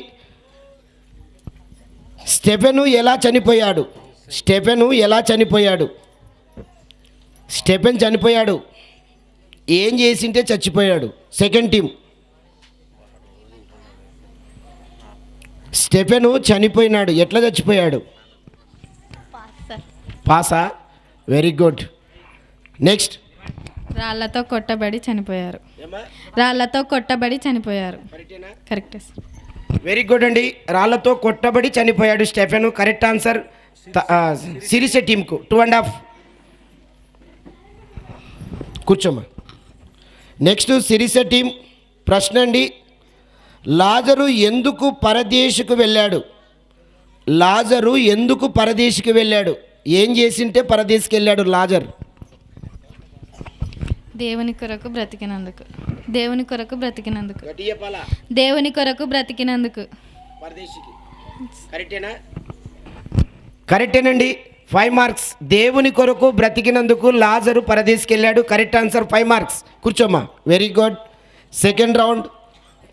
స్టెఫెను ఎలా చనిపోయాడు? స్టెఫెను ఎలా చనిపోయాడు? స్టెఫెన్ చనిపోయాడు, ఏం చేసింటే చచ్చిపోయాడు? సెకండ్ టీం, స్టెఫెను చనిపోయినాడు, ఎట్లా చచ్చిపోయాడు? పాసా? Very good. నెక్స్ట్. రాళ్లతో కొట్టబడి చనిపోయారు. రాళ్లతో కొట్టబడి చనిపోయారు. కరెక్టే సార్. వెరీ గుడ్ అండి. రాళ్లతో కొట్టబడి చనిపోయాడు స్టెఫెను. Correct answer. సిరిసె టీంకు 2.5. కూర్చోమ్మా. నెక్స్ట్ సిరిసె టీం ప్రశ్న అండి, లాజరు ఎందుకు పరదేశకు వెళ్ళాడు? లాజరు ఎందుకు పరదేశకు వెళ్ళాడు? ఏం చేసింటే పరదేశకు వెళ్ళాడు లాజర్? దేవుని కొరకు బ్రతికినందుకు. దేవుని కొరకు బ్రతికినందుకు. దేవుని కొరకు బ్రతికినందుకు. కరెక్టేనండి. 5 మార్క్స్. దేవుని కొరకు బ్రతికినందుకు లాజరు పరదేశకి వెళ్ళాడు. Correct answer. 5 మార్క్స్. కూర్చోమ్మా. Very good. Second round.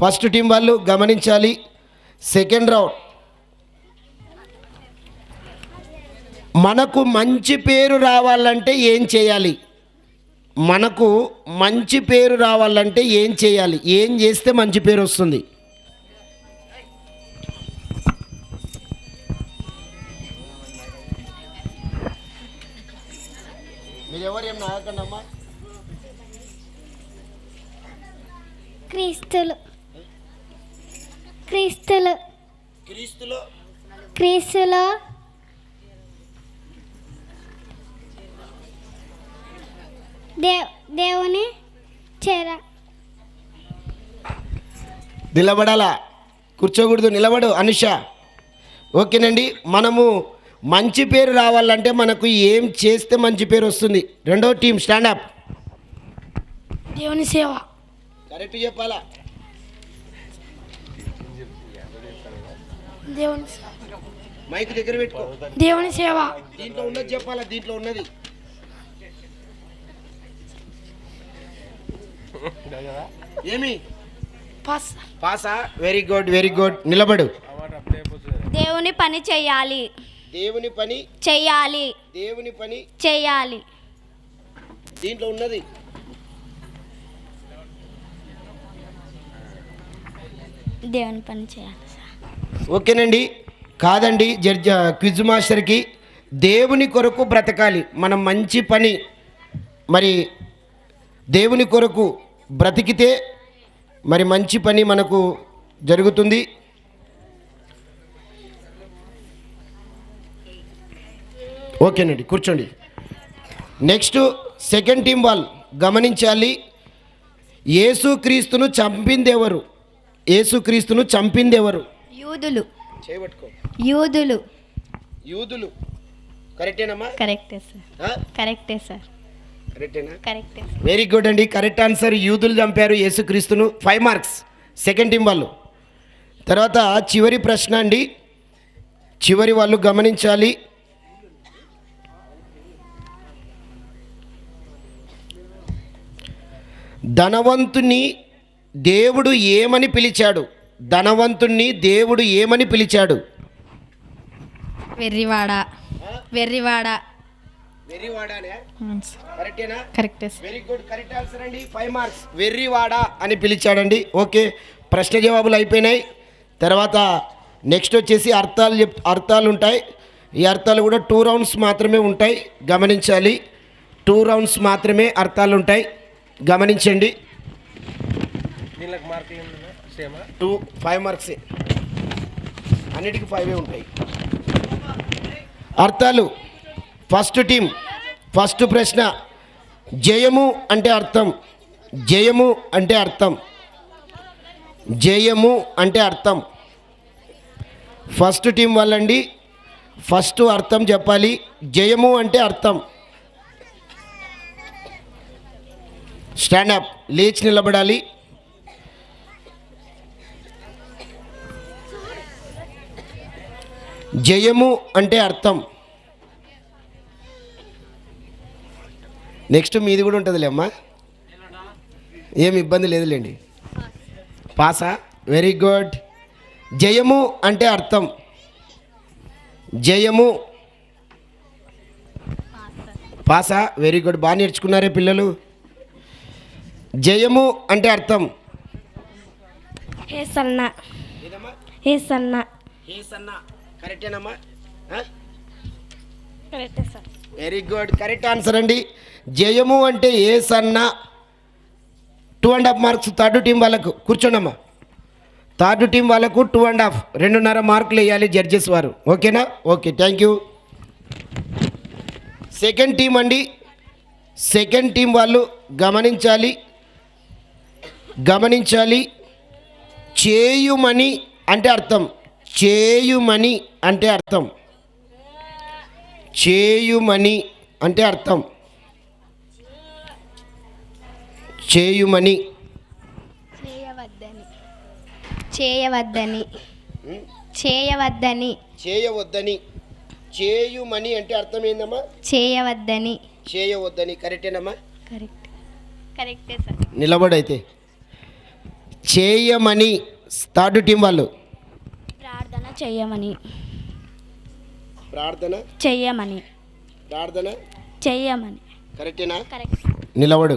First team వాళ్ళు గమనించాలి. సెకండ్ రౌండ్, మనకు మంచి పేరు రావాలంటే ఏం చేయాలి? మనకు మంచి పేరు రావాలంటే ఏం చేయాలి? ఏం చేస్తే మంచి పేరు వస్తుంది? మీరు ఎవరు ఏం నాకండమ్మా? క్రీస్తులు క్రీస్తులు క్రీస్తులో క్రీస్తులో దేవుని చేర. నిలబడాలా? కూర్చోకూడదు, నిలబడు అనుష. ఓకేనండి. మనము మంచి పేరు రావాలంటే మనకు ఏం చేస్తే మంచి పేరు వస్తుంది? రెండో టీం స్టాండప్. దేవుని సేవ. కరెక్ట్ చెప్పాలా? దేవుని మైక్ దగ్గర పెట్టుకో. దేవుని సేవ. దీంట్లో ఉన్నది చెప్పాలా? దీంట్లో ఉన్నది ఏమి? పాసా? Very good, very good. నిలబడు. దేవుని పని చెయ్యాలి. దేవుని పని చెయ్యాలి. దేవుని పని చెయ్యాలి. దీంట్లో ఉన్నది దేవుని పని చేయాలి. ఓకేనండి. కాదండి, క్విజ్ మాస్టర్కి దేవుని కొరకు బ్రతకాలి. మనం మంచి పని, మరి దేవుని కొరకు బ్రతికితే మరి మంచి పని మనకు జరుగుతుంది. ఓకేనండి, కూర్చోండి. నెక్స్ట్ సెకండ్ టీం వాళ్ళు గమనించాలి. యేసుక్రీస్తును చంపింది ఎవరు? యేసుక్రీస్తును చంపింది ఎవరు? యూదులు. చేయబట్టుకో. యూదులు. యూదులు. కరెక్టేనమ్మా? కరెక్టే సార్. కరెక్టే సార్. కరెక్టేనా? కరెక్టే. వెరీ గుడ్ అండి. Correct answer. యూదులు చంపారు యేసుక్రీస్తును. 5 మార్క్స్. సెకండ్ టీం వాళ్ళు. తర్వాత చివరి ప్రశ్న అండి, చివరి వాళ్ళు గమనించాలి. ధనవంతుని దేవుడు ఏమని పిలిచాడు? ధనవంతుణ్ణి దేవుడు ఏమని పిలిచాడు? వెర్రివాడ. వెర్రివాడ. కరెక్టేనా? కరెక్టే sir. Very good. Correct answer అండి. 5 మార్క్స్. వెర్రివాడ అని పిలిచాడండి. ఓకే, ప్రశ్న జవాబులు అయిపోయినాయి. తర్వాత నెక్స్ట్ వచ్చేసి అర్థాలు ఉంటాయి. ఈ అర్థాలు కూడా 2 రౌండ్స్ మాత్రమే ఉంటాయి, గమనించాలి. 2 రౌండ్స్ మాత్రమే అర్థాలు ఉంటాయి, గమనించండి. 5 మార్క్సే, అన్నిటికీ 5 ఉంటాయి. అర్థాలు. ఫస్ట్ టీం ఫస్ట్ ప్రశ్న, జయము అంటే అర్థం. జయము అంటే అర్థం. జయము అంటే అర్థం. ఫస్ట్ టీం వాళ్ళండి ఫస్ట్ అర్థం చెప్పాలి. జయము అంటే అర్థం. స్టాండప్, లేచి నిలబడాలి. జయము అంటే అర్థం. నెక్స్ట్ మీది కూడా ఉంటుందిలే అమ్మా, ఏమి ఇబ్బంది లేదులేండి. పాసా, వెరీ గుడ్. జయము అంటే అర్థం. జయము. పాసా, వెరీ గుడ్. బాగా నేర్చుకున్నారే పిల్లలు. జయము అంటే అర్థం. ఏసన్న ఏసన్న కరెక్టేనమ్మా? కరెక్టే sir. Very good, correct answer అండి. జయము అంటే ఏ సన్న. 2.5 మార్క్స్ థర్డ్ టీం వాళ్ళకు. కూర్చోండమ్మా. థర్డ్ టీం వాళ్ళకు 2.5, 2.5 మార్కులు వేయాలి జడ్జెస్ వారు. ఓకేనా? Okay, thank you. Second team అండి. సెకండ్ టీం వాళ్ళు గమనించాలి. చేయుమని అంటే అర్థం. చేయుమని అంటే అర్థం. చేయుమని అంటే అర్థం. చేయుమని. చేయవద్దని చేయవద్దని చేయవద్దని. చేయుమని అంటే అర్థం ఏందమ్మా? చేయవద్దని. చేయవద్దని. కరెక్టేనమ్మా? కరెక్టే సార్. నిలబడైతే. చేయమని థర్డ్ టీం వాళ్ళు. ప్రార్థన చేయమని. ప్రార్థన చెయ్యమని. ప్రార్థన చెయ్యమని. కరెక్టేనా? కరెక్ట్. నిలబడు.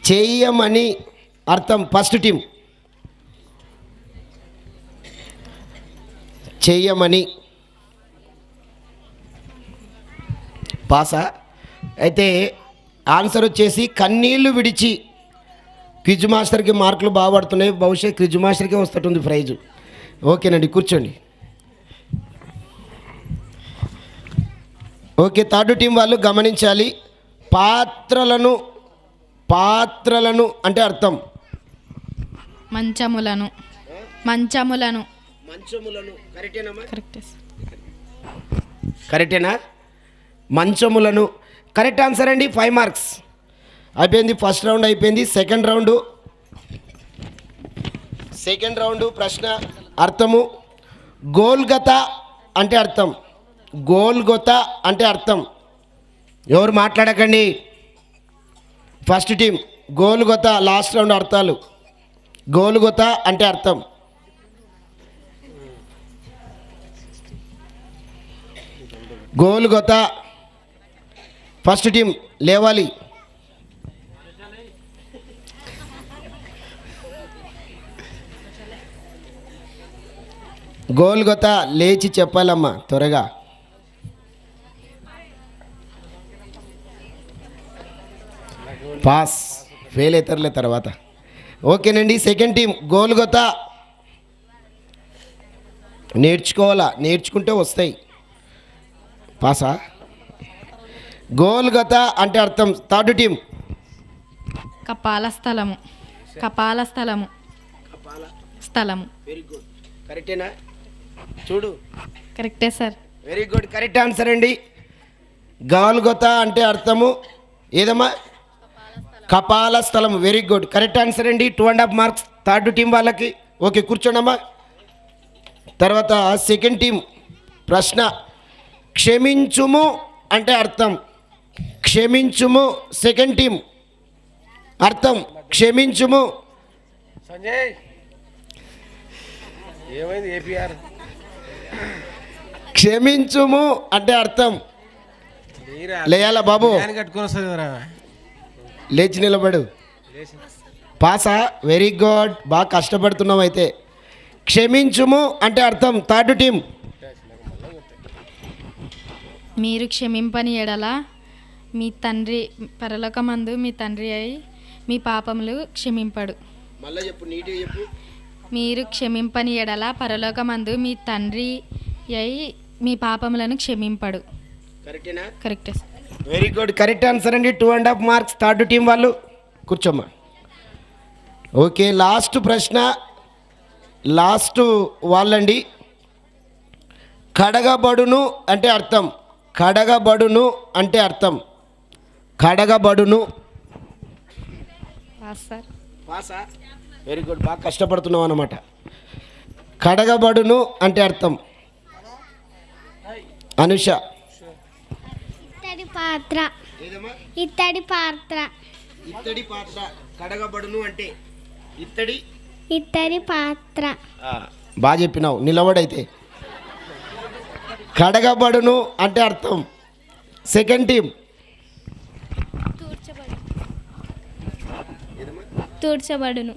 చెయ్యమని అర్థం. First team. చెయ్యమని. పాసా. అయితే ఆన్సర్ వచ్చేసి కన్నీళ్లు విడిచి. క్విజ్ మాస్టర్కి మార్కులు బాగా పడుతున్నాయి. బహుశా క్విజ్ మాస్టర్కే వస్తుంటుంది ప్రైజు. ఓకేనండి, కూర్చోండి. ఓకే, థర్డ్ టీం వాళ్ళు గమనించాలి. పాత్రలను అంటే అర్థం. మంచములను. మంచములను. మంచములను. కరెక్టేనమ్మా? కరెక్టే. కరెక్టేనా? మంచములను. కరెక్ట్ ఆన్సర్ అండి. 5 మార్క్స్ అయిపోయింది. ఫస్ట్ రౌండ్ అయిపోయింది. సెకండ్ రౌండ్ ప్రశ్న అర్థము. గోల్గత అంటే అర్థం. గోల్గొత అంటే అర్థం. ఎవరు మాట్లాడకండి. First team Golgotha. Last round అర్థాలు. గోల్గొత అంటే అర్థం. గోల్గొత. ఫస్ట్ టీం లేవాలి. గోల్గొత లేచి చెప్పాలమ్మా త్వరగా. పాస్. ఫెయిల్ అవుతారులే తర్వాత. ఓకేనండి. Second team Golgotha. నేర్చుకుంటే వస్తాయి. పాసా. గోల్గొత అంటే అర్థం. థర్డ్ టీం కపాల స్థలము. కపాల స్థలము. స్థలము. Very good. కరెక్టేనా? చూడు. కరెక్టే sir. Very good, correct answer అండి. గోల్గొత అంటే అర్థము ఏదమ్మా? కపాల స్థలం. వెరీ గుడ్, కరెక్ట్ ఆన్సర్ అండి. 2.5 మార్క్స్ థర్డ్ టీం వాళ్ళకి. ఓకే, కూర్చోండమ్మా. తర్వాత సెకండ్ టీం ప్రశ్న. క్షమించుము అంటే అర్థం. క్షమించుము. సెకండ్ టీం అర్థం. క్షమించుము. సంజయ్ ఏమైంది? ఏపీఆర్. క్షమించుము అంటే అర్థం. లేయాలా బాబు? కట్టుకొని వస్తుంది కదా. లేచి నిలబడు. పాసా. వెరీ గుడ్, బాగా కష్టపడుతున్నావు అయితే. క్షమించుము అంటే అర్థం. థర్డ్ టీం మీరు క్షమింపని ఎడల మీ తండ్రి పరలోకమందు మీ తండ్రి అయి మీ పాపములు క్షమింపడు. మళ్ళీ చెప్పు, నీట్గా చెప్పు. మీరు క్షమింపని ఎడల పరలోకమందు మీ తండ్రి అయి మీ పాపములను క్షమింపడు. కరెక్టేనా? కరెక్టే. వెరీ గుడ్, కరెక్ట్ ఆన్సర్ అండి. 2.5 మార్క్స్ థర్డ్ టీం వాళ్ళు. కూర్చోమ్మా. ఓకే, లాస్ట్ ప్రశ్న. లాస్ట్ వాళ్ళండి. కడగబడును అంటే అర్థం. కడగబడును అంటే అర్థం. కడగబడును. సార్. పాసా. వెరీ గుడ్, బాగా కష్టపడుతున్నావు అన్నమాట. కడగబడును అంటే అర్థం. అనుష. ఇత్తడి పాత్ర. ఇత్తడి పాత్ర. ఇత్తడి పాత్ర కడగబడును అంటే ఇత్తడి పాత్ర. బాగా చెప్పినావు, నిలబడైతే. కడగబడును అంటే అర్థం. Second team. తూర్చబడును.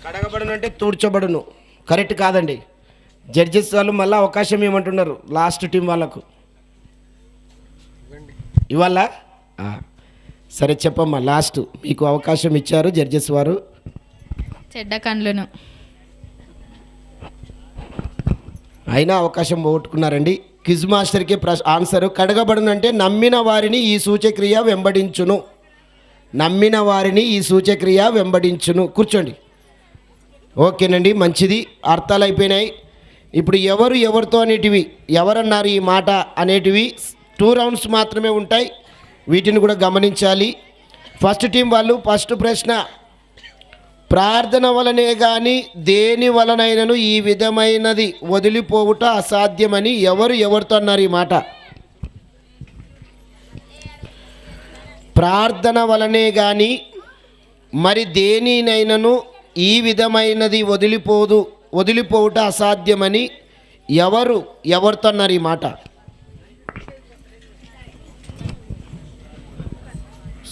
కడగబడును అంటే తూడ్చబడును. కరెక్ట్ కాదండి. జడ్జెస్ వాళ్ళు మళ్ళీ అవకాశం ఏమంటున్నారు లాస్ట్ టీం వాళ్ళకు ఇవాళ? సరే చెప్పమ్మా, లాస్ట్ మీకు అవకాశం ఇచ్చారు జడ్జెస్ వారు. చెడ్డ కండ్లను. అయినా అవకాశం పోగొట్టుకున్నారండి. క్విజ్ మాస్టర్కి ఆన్సర్ కడగబడును అంటే నమ్మిన వారిని ఈ సూచక్రియ వెంబడించును. నమ్మిన వారిని ఈ సూచక్రియ వెంబడించును. కూర్చోండి. ఓకేనండి, మంచిది. అర్థాలు అయిపోయినాయి. ఇప్పుడు ఎవరు ఎవరితో అనేటివి, ఎవరన్నారు ఈ మాట అనేటివి 2 రౌండ్స్ మాత్రమే ఉంటాయి. వీటిని కూడా గమనించాలి. ఫస్ట్ టీం వాళ్ళు ఫస్ట్ ప్రశ్న, ప్రార్థన వలనే కానీ దేని వలనైనను ఈ విధమైనది వదిలిపోవుట అసాధ్యమని ఎవరితో అన్నారు ఈ మాట? ప్రార్థన వలనే కానీ మరి దేనినైనను ఈ విధమైనది వదిలిపోవుట అసాధ్యమని ఎవరితో అన్నారు ఈ మాట?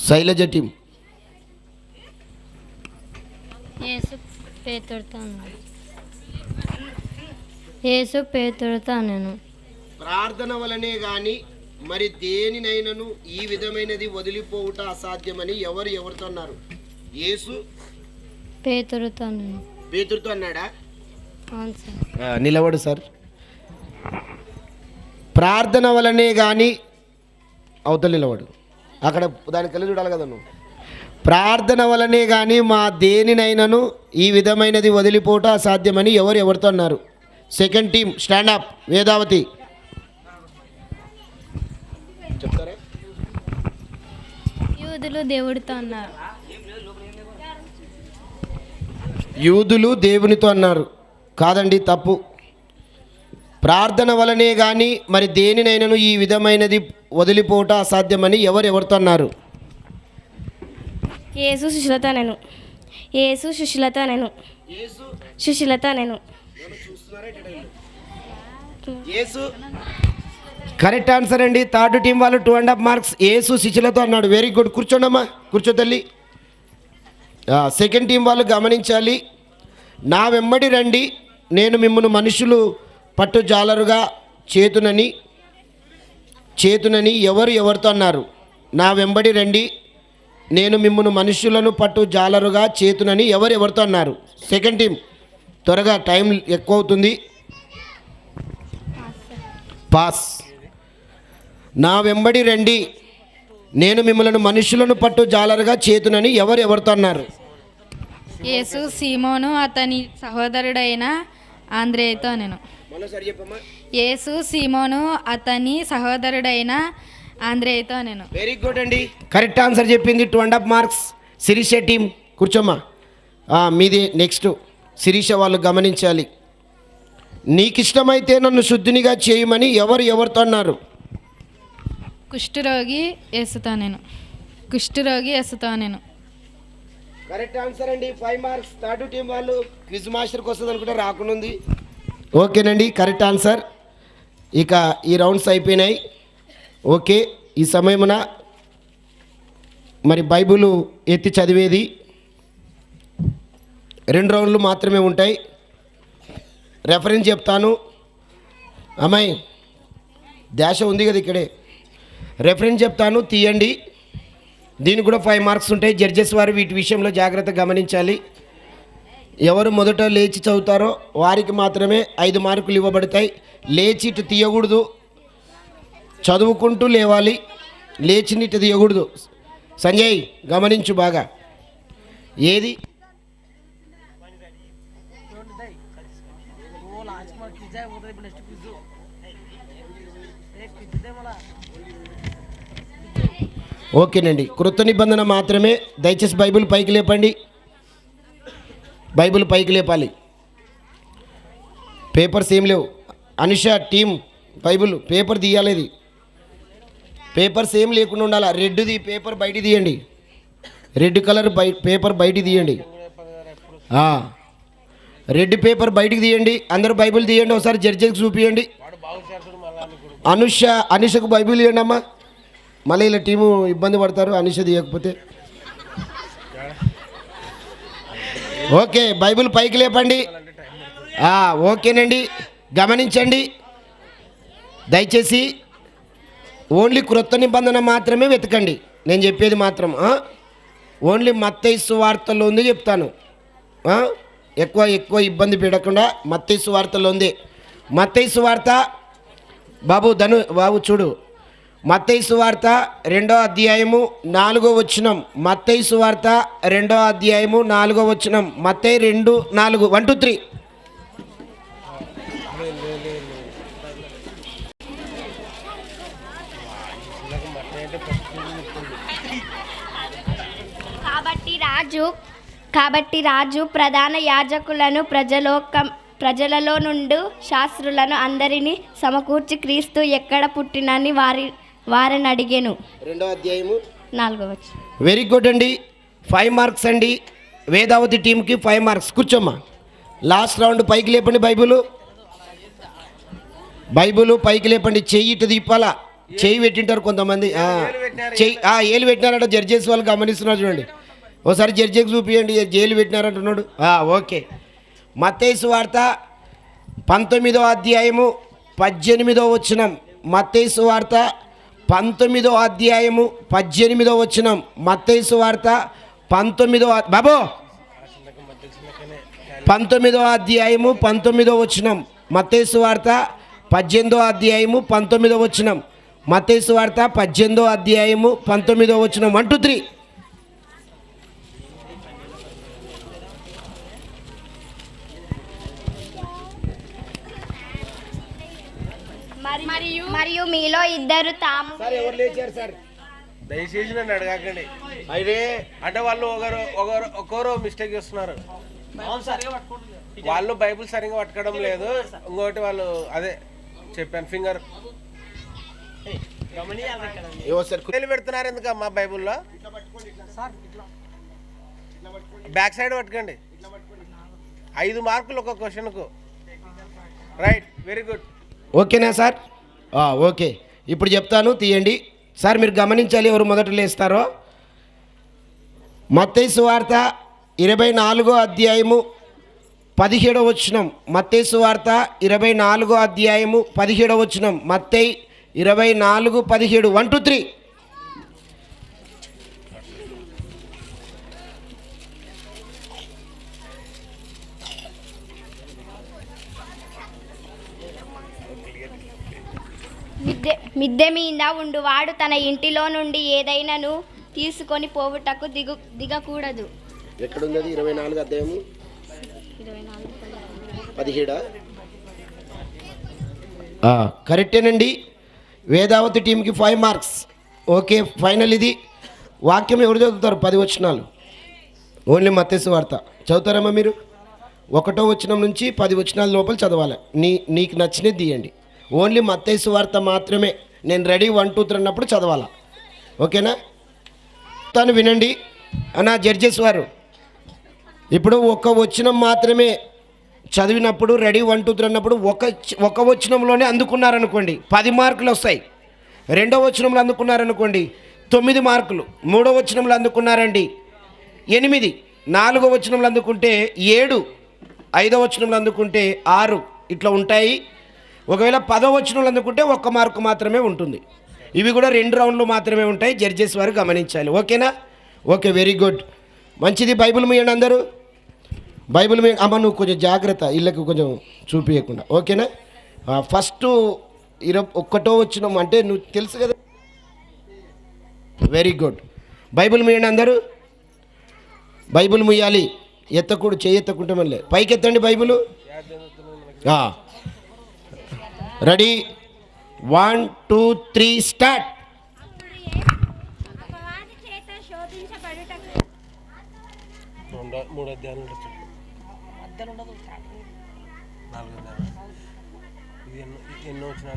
శైలజ టీం. యేసు పేతురుతో నేను. ప్రార్థన వలనే గాని మరి దేనినైనను ఈ విధమైనది వదిలిపోవుట అసాధ్యమని ఎవరితో అన్నారు? యేసు పేతురుతో నేను. పేతురుతో అన్నాడా? అవును సార్. నిలబడు సార్. ప్రార్థన వలనే కానీ అవతల నిలబడు, అక్కడ దాని కలిసి చూడాలి కదా నువ్వు. ప్రార్థన వలనే కానీ మా దేనినైనను ఈ విధమైనది వదిలిపోవటం అసాధ్యమని ఎవరితో అన్నారు? Second team stand up. వేదావతి చెప్తారా? యూదులు దేవుడితో అన్నారు. యూదులు దేవునితో అన్నారు. కాదండి, తప్పు. ప్రార్థన వలనే కానీ మరి దేనినైనను ఈ విధమైనది వదిలిపోవట అసాధ్యమని ఎవరితో అన్నారు? యేసు శిష్యులతో నేను. యేసు శిష్యులతో నేను. శిష్యులతో నేను. యేసు కరెక్ట్ ఆన్సర్ అండి. థర్డ్ టీం వాళ్ళు 2.5 మార్క్స్. యేసు శిష్యులతో అన్నాడు. Very good. కూర్చోండమ్మా, కూర్చో తల్లి. సెకండ్ టీం వాళ్ళు గమనించాలి. నా వెంబడి రండి, నేను మిమ్మల్ని మనుషులు పట్టు జాలరుగా చేతునని ఎవరితో అన్నారు? నా వెంబడి రండి, నేను మిమ్మల్ని మనుషులను పట్టు జాలరుగా చేతునని ఎవరితో అన్నారు? సెకండ్ టీం త్వరగా, టైం ఎక్కువ అవుతుంది. పాస్. నా వెంబడి రండి, నేను మిమ్మల్ని మనుషులను పట్టు జాలరుగా చేతునని ఎవరితో అన్నారు? యేసు సీమోను అతని సహోదరుడైన ఆంద్రేయతో నేను. యేసు సీమోను అతని సహోదరుడైన ఆంద్రేయతో నేను. వెరీ గుడ్ అండి, కరెక్ట్ ఆన్సర్ చెప్పింది. 2.5 మార్క్స్. శిరీష టీం కూర్చోమ్మా. మీది నెక్స్ట్. శిరీష వాళ్ళు గమనించాలి. నీకు ఇష్టమైతే నన్ను శుద్ధినిగా చేయమని ఎవరితో అన్నారు? కుష్ఠరోగి యేసుతో నేను. కుష్ఠరోగి యేసుతో నేను. కరెక్ట్ ఆన్సర్ అండి. 5 మార్క్స్. థర్డ్ టీం వాళ్ళు క్విజ్ మాస్టర్కి వస్తుంది అనుకుంటే రాకునుంది. ఓకేనండి, కరెక్ట్ ఆన్సర్. ఇక ఈ రౌండ్స్ అయిపోయినాయి. ఓకే, ఈ సమయమున మరి బైబిల్ ఎత్తి చదివేది 2 రౌండ్లు మాత్రమే ఉంటాయి. రెఫరెన్స్ చెప్తాను. అమ్మాయి డాష ఉంది కదా ఇక్కడే. రెఫరెన్స్ చెప్తాను, తీయండి. దీనికి కూడా 5 మార్క్స్ ఉంటాయి. జడ్జెస్ వారు వీటి విషయంలో జాగ్రత్త గమనించాలి. ఎవరు మొదట లేచి చదువుతారో వారికి మాత్రమే 5 మార్కులు ఇవ్వబడతాయి. లేచి ఇటు తీయకూడదు, చదువుకుంటూ లేవాలి. లేచి ఇటు తీయకూడదు. సంజయ్ గమనించు బాగా. ఏది ఓకేనండి, కృత నిబంధన మాత్రమే. దయచేసి బైబిల్ పైకి లేపండి. బైబిల్ పైకి లేపాలి. పేపర్స్ ఏం లేవు. అనుష టీం బైబిల్ పేపర్ తీయాలి. పేపర్స్ ఏం లేకుండా ఉండాలి. రెడ్ది పేపర్ బయట తీయండి, రెడ్ కలర్ పేపర్ బయట తీయండి. రెడ్ పేపర్ బయటికి తీయండి. అందరూ బైబిల్ తీయండి. ఒకసారి జడ్జికి చూపియండి. అనిషకు బైబిల్ ఇవ్వండి అమ్మా. మళ్ళీ ఇలా టీము ఇబ్బంది పడతారు అనిష తీయకపోతే. ఓకే, బైబిల్ పైకి లేపండి. ఓకేనండి, గమనించండి దయచేసి. ఓన్లీ క్రొత్త నిబంధన మాత్రమే వెతకండి. నేను చెప్పేది మాత్రం ఓన్లీ మత్తయి సువార్తలో ఉంది చెప్తాను. ఎక్కువ ఇబ్బంది పెట్టకుండా మత్తయి సువార్తలో ఉంది. మత్తయి సువార్త బాబు చూడు, మత్తయి సువార్త 2వ అధ్యాయము 4వ వచనం. మత్తయి సువార్త 2వ అధ్యాయము 4వ వచనం. మత్తయి 2:4 1 2 3. కాబట్టి రాజు ప్రధాన యాజకులను ప్రజలలో నుండి శాస్త్రులను అందరినీ సమకూర్చి క్రీస్తు ఎక్కడ పుట్టినని వారిని అడిగాను. 2వ అధ్యాయము 4వ వచనం. వెరీ గుడ్ అండి. 5 మార్క్స్ అండి. వేదావతి టీంకి 5 మార్క్స్. కూర్చోమ్మా. లాస్ట్ రౌండ్ పైకి లేపండి. బైబుల్ పైకి లేపండి. చెయ్యి ఇటు దీపాలా. చెయ్యి పెట్టింటారు కొంతమంది. ఏలు పెట్టినారంట. జడ్జెస్ వాళ్ళు గమనిస్తున్నారు చూడండి. ఒకసారి జడ్జికి చూపియండి. జైలు పెట్టినారంటున్నాడు. ఓకే. మత్తయి సువార్త 19వ అధ్యాయము 18వ వచనం. మత్తయి సువార్త 19వ అధ్యాయము 18వ వచనం. మత్తయి సువార్త 19వ బాబు 19వ అధ్యాయము 19వ వచనం. మత్తయి సువార్త 18వ అధ్యాయము 19వ వచనం. మత్తయి సువార్త 18వ అధ్యాయము 19వ వచనం. 1 2 3. మరియు మీలో ఇద్దరు తాము. ఎవరు లేచారు సార్? దయచేసి నన్ను అడగకండి. అయితే అంటే వాళ్ళు ఒకరు మిస్టేక్ చేస్తున్నారు. వాళ్ళు బైబిల్ సరిగ్గా పట్టుకోవడం లేదు. ఇంకోటి వాళ్ళు అదే చెప్పాను ఫింగర్ పెడుతున్నారు ఎందుకమ్మా బైబుల్లో. బ్యాక్ సైడ్ పట్టుకోండి. 5 మార్కులు ఒక క్వశ్చన్కు. Right, very good. ఓకేనా సార్? ఓకే, ఇప్పుడు చెప్తాను తీయండి సార్. మీరు గమనించాలి ఎవరు మొదట లేస్తారో. మత్తయి సువార్త 24వ అధ్యాయము 17వ వచనం. మత్తయి సువార్త 24వ అధ్యాయము 17వ వచనం. మత్తయి 24:17. 1 2 3. మిద్దె మీద ఉండువాడు తన ఇంటిలో నుండి ఏదైనాను తీసుకొని పోవుటకు దిగకూడదు. ఎక్కడుంది? 24 అధ్యాయము 17. కరెక్టేనండి. వేదావతి టీంకి 5 మార్క్స్. Okay, final. ఇది వాక్యం ఎవరు చదువుతారు? 10 వచనాలు. ఓన్లీ మత్తయి సువార్త చదువుతారమ్మా మీరు. 1వ వచనం నుంచి 10 వచనాల లోపల చదవాలి. నీకు నచ్చినది తీయండి. ఓన్లీ మత్తయి సువార్త మాత్రమే. నేను రెడీ 1 2 3 అన్నప్పుడు చదవాలా. ఓకేనా? తను వినండి అన్న జడ్జెస్ వారు. ఇప్పుడు ఒక వచనం మాత్రమే చదివినప్పుడు రెడీ 1 2 3 అన్నప్పుడు ఒక వచనంలోనే అందుకున్నారనుకోండి 10 మార్కులు వస్తాయి. 2వ వచనంలో అందుకున్నారనుకోండి 9 మార్కులు. 3వ వచనంలో అందుకున్నారండి 8. 4వ వచనంలో అందుకుంటే 7. 5వ వచనంలో అందుకుంటే 6. ఇట్లా ఉంటాయి. ఒకవేళ 10వ వచనంలో అందుకుంటే 1 మార్కు మాత్రమే ఉంటుంది. ఇవి కూడా 2 రౌండ్లు మాత్రమే ఉంటాయి. జడ్జెస్ వారు గమనించాలి. ఓకేనా? Okay, very good. మంచిది. బైబిల్ మీయండి అందరూ. బైబిల్ మీ అమ్మ నువ్వు కొంచెం జాగ్రత్త, ఇళ్ళకి కొంచెం చూపించకుండా. ఓకేనా? ఫస్ట్ 21వ వచనం అంటే నువ్వు తెలుసు కదా. Very good. బైబిల్ మీయండి అందరూ. బైబిల్ ముయ్యాలి. ఎత్తకూడదు, చేయెత్తకుంటే మళ్ళీ పైకి ఎత్తండి బైబిల్. Ready 1 2 3 start. మూడు అధ్యాయాలు ఎన్నో వచ్చినా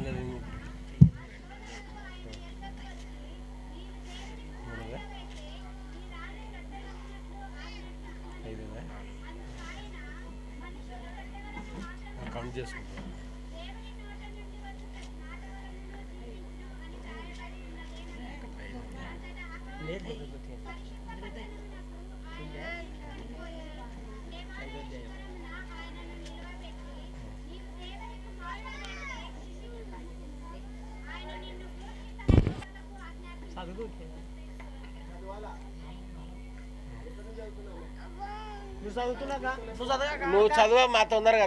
నువ్వు చదువు మా తొందరగా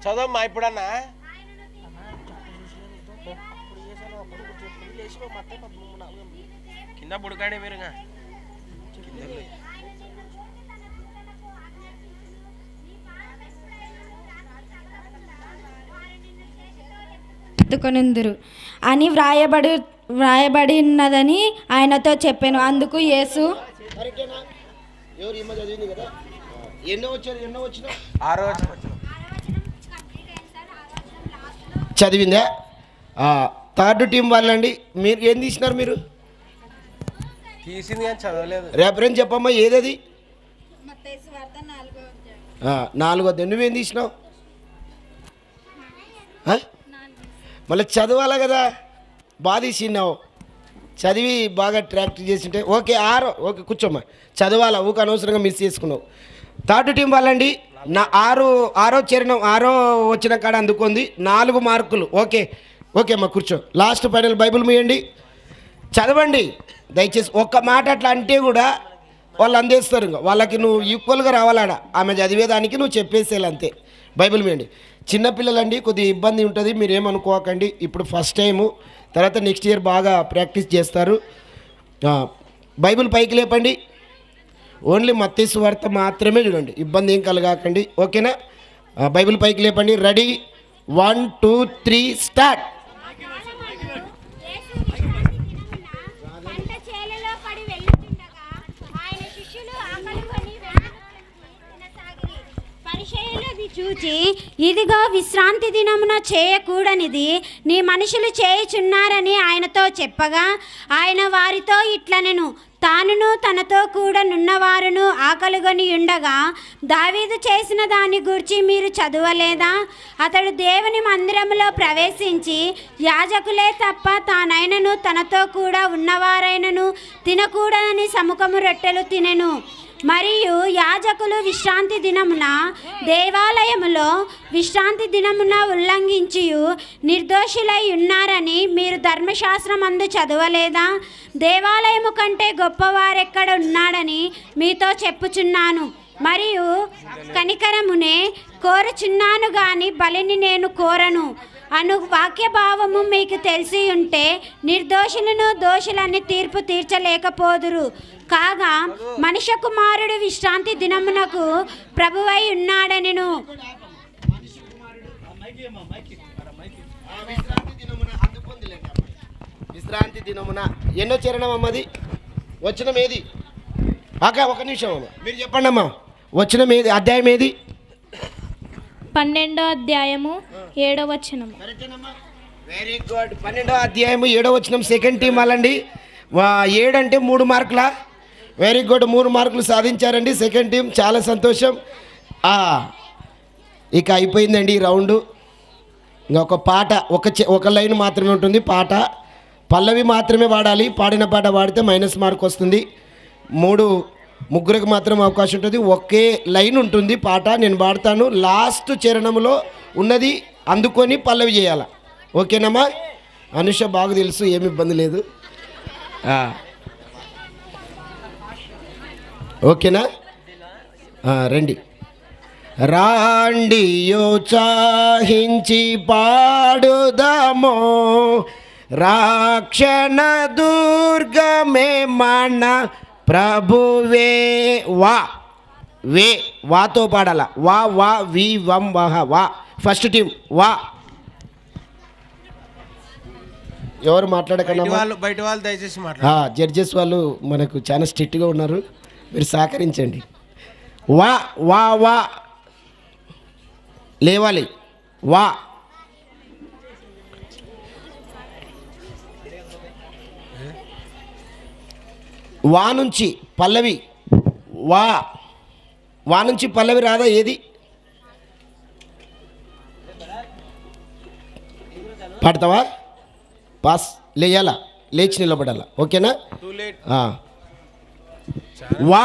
చదవమ్మా ఇప్పుడన్నా. కింద పుడకండి మీరుగా. ఎత్తుకొనిందురు అని వ్రాయబడి ఉన్నదని ఆయనతో చెప్పాను. అందుకు యేసు చదివిందా? థర్డ్ టీం వాళ్ళండి. మీరు ఏం తీసినారు? మీరు తీసింది కానీ చదవలేదు. రేపరేం చెప్పమ్మా, ఏదది? 4వ. నువ్వేం తీసినావు? మళ్ళీ చదవాలా కదా, బాగా తీసినావు. చదివి బాగా ప్రాక్టీస్ చేసింటే ఓకే. 6. ఓకే కూర్చోమ్మా, చదవాలా, ఊక అనవసరంగా మిస్ చేసుకున్నావు. థర్డ్ టీం వాళ్ళండి. 6వ చరణం 6వ వచ్చిన కాడ అందుకుంది 4 మార్కులు. ఓకే ఓకే అమ్మా కూర్చో. లాస్ట్ ఫైనల్ బైబిల్ మూయండి, చదవండి దయచేసి. ఒక్క మాట అట్లా అంటే కూడా వాళ్ళు అందేస్తారు. ఇంకా వాళ్ళకి నువ్వు ఈక్వల్గా రావాలాడ. ఆమె చదివేదానికి నువ్వు చెప్పేసేయాలి అంతే. బైబిల్ మూయండి. చిన్నపిల్లలండి, కొద్దిగా ఇబ్బంది ఉంటుంది, మీరు ఏమనుకోకండి. ఇప్పుడు ఫస్ట్ టైము, తర్వాత నెక్స్ట్ ఇయర్ బాగా ప్రాక్టీస్ చేస్తారు. బైబిల్ పైకి లేపండి. ఓన్లీ మత్తయి సువార్త మాత్రమే చూడండి, ఇబ్బంది ఏం కలగాకండి. ఓకేనా? బైబిల్ పైకి లేపండి. Ready, 1 2 3 start. చూచి, ఇదిగో విశ్రాంతి దినమున చేయకూడనిది నీ మనుషులు చేయుచున్నారని ఆయనతో చెప్పగా, ఆయన వారితో ఇట్లనెను, తానును తనతో కూడా నున్నవారును ఆకలిగొని ఉండగా దావీదు చేసిన దాన్ని గూర్చి మీరు చదవలేదా? అతడు దేవుని మందిరములో ప్రవేశించి యాజకులే తప్ప తానైనను తనతో కూడా ఉన్నవారైనను తినకూడదని సముఖము రొట్టెలు తినెను. మరియు యాజకులు విశ్రాంతి దినమున దేవాలయములో విశ్రాంతి దినమున ఉల్లంఘించి నిర్దోషులై ఉన్నారని మీరు ధర్మశాస్త్రమందు చదవలేదా? దేవాలయము కంటే గొప్పవారెక్కడ ఉన్నాడని మీతో చెప్పుచున్నాను. మరియు కనికరమునే కోరుచున్నాను గాని బలిని నేను కోరను అను వాక్యభావము మీకు తెలిసి ఉంటే నిర్దోషులను దోషులని తీర్పు తీర్చలేకపోదురు. కాగా మనుష్య కుమారుడు విశ్రాంతి దినమునకు ప్రభువై ఉన్నాడనెను. విశ్రాంతి దినమున ఎన్నో చరణం అమ్మది? వచనం ఏది? ఒక నిమిషం అమ్మ, మీరు చెప్పండి అమ్మా, వచనం ఏది? అధ్యాయం ఏది? 12వ అధ్యాయము 7వ వచనం. Very good. 12వ అధ్యాయము 7వ వచనం. సెకండ్ టీం వాళ్ళండి. 7 అంటే 3 మార్కులా? వెరీ గుడ్, 3 మార్కులు సాధించారండి సెకండ్ టీం. చాలా సంతోషం. ఇక అయిపోయిందండి ఈ రౌండు. ఇంకొక పాట, ఒక లైన్ మాత్రమే ఉంటుంది పాట. పల్లవి మాత్రమే పాడాలి. పాడిన పాట పాడితే మైనస్ మార్క్ వస్తుంది. ముగ్గురికి మాత్రం అవకాశం ఉంటుంది. ఒకే లైన్ ఉంటుంది పాట. నేను పాడతాను, లాస్ట్ చరణంలో ఉన్నది అందుకొని పల్లవి చేయాల. ఓకేనమ్మా? అనుష బాగా తెలుసు, ఏమి ఇబ్బంది లేదు. ఓకేనా? రండి రాండియో చాహించి పాడుదామో, రాక్షణ దుర్గమే మన ప్రభువే. వాతో పాడాల. వా వి వం వహ వా. ఫస్ట్ టీం వా. ఎవరు మాట్లాడకండి, బయట వాళ్ళు దయచేసి మాట్లాడు. జడ్జెస్ వాళ్ళు మనకు చాలా స్ట్రిక్ట్గా ఉన్నారు, మీరు సహకరించండి. వా వా వా లేవాలి. వా వా నుంచి పల్లవి. వా వా నుంచి పల్లవి రాదా ఏది పాడతావా పాస్ లేయాలా లేచి నిలబడాలా ఓకేనా వా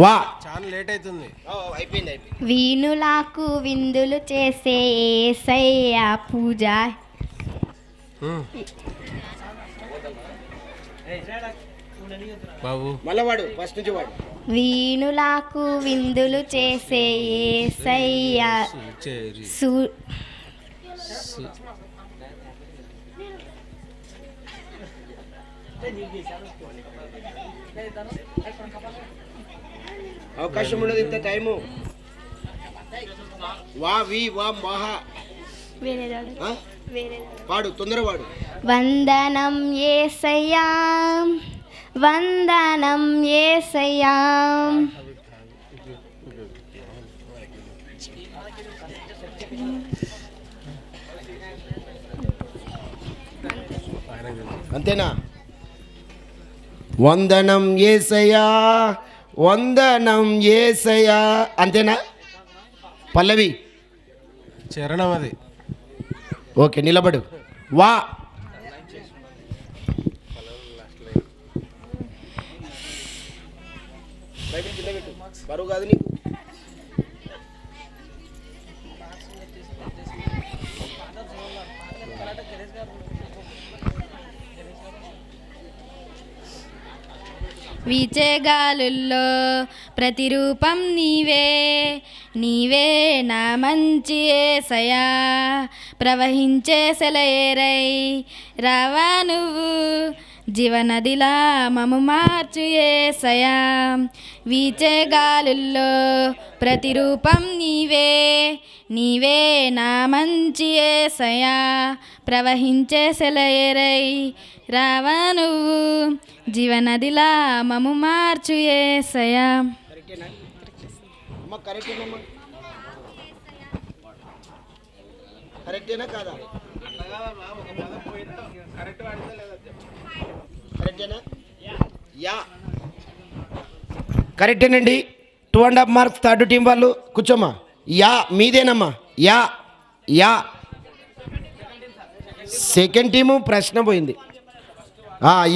వా చాలా లేట్ అవుతుంది. అయిపోయింది వీణులకు విందులు చేసే యేసయ్య పూజ. బాబు మళ్ళా వాడు ఫస్ట్ నుంచి వాడు. వీణులకు విందులు చేసే యేసయ్య అవకాశం ఉండదు ఇంత టైము. వా వి వా మహా పాడు తొందర వాడు. వందనం యేసయ్యా వందనం యేసయ్యా అంతేనా? వందనం యేసయ్యా వందనం యేసయ్యా అంతేనా? పల్లవి చరణం అది. ఓకే నిలబడు. వా బరువు కాదు నీకు. వీచే గాలుల్లో ప్రతిరూపం నీవే నీవే నా మంచి యేసయ్యా ప్రవహించే సెలయేరై రావా నువ్వు జీవనదిలా మము మార్చు యేసయ్యా వీచే గాలుల్లో ప్రతిరూపం నీవే నీవే నా మంచి యేసయ్యా ప్రవహించే సెలయేరై రావా నువ్వు జీవనదిలా మము మార్చు యేసయ్యా. కరెక్టేనా కాదా? కరెక్టేనండి. 2.5 మార్క్స్ థర్డ్ టీం వాళ్ళు. కూర్చోమ్మా. యా మీదేనమ్మా. యా యా సెకండ్ టీము ప్రశ్న పోయింది.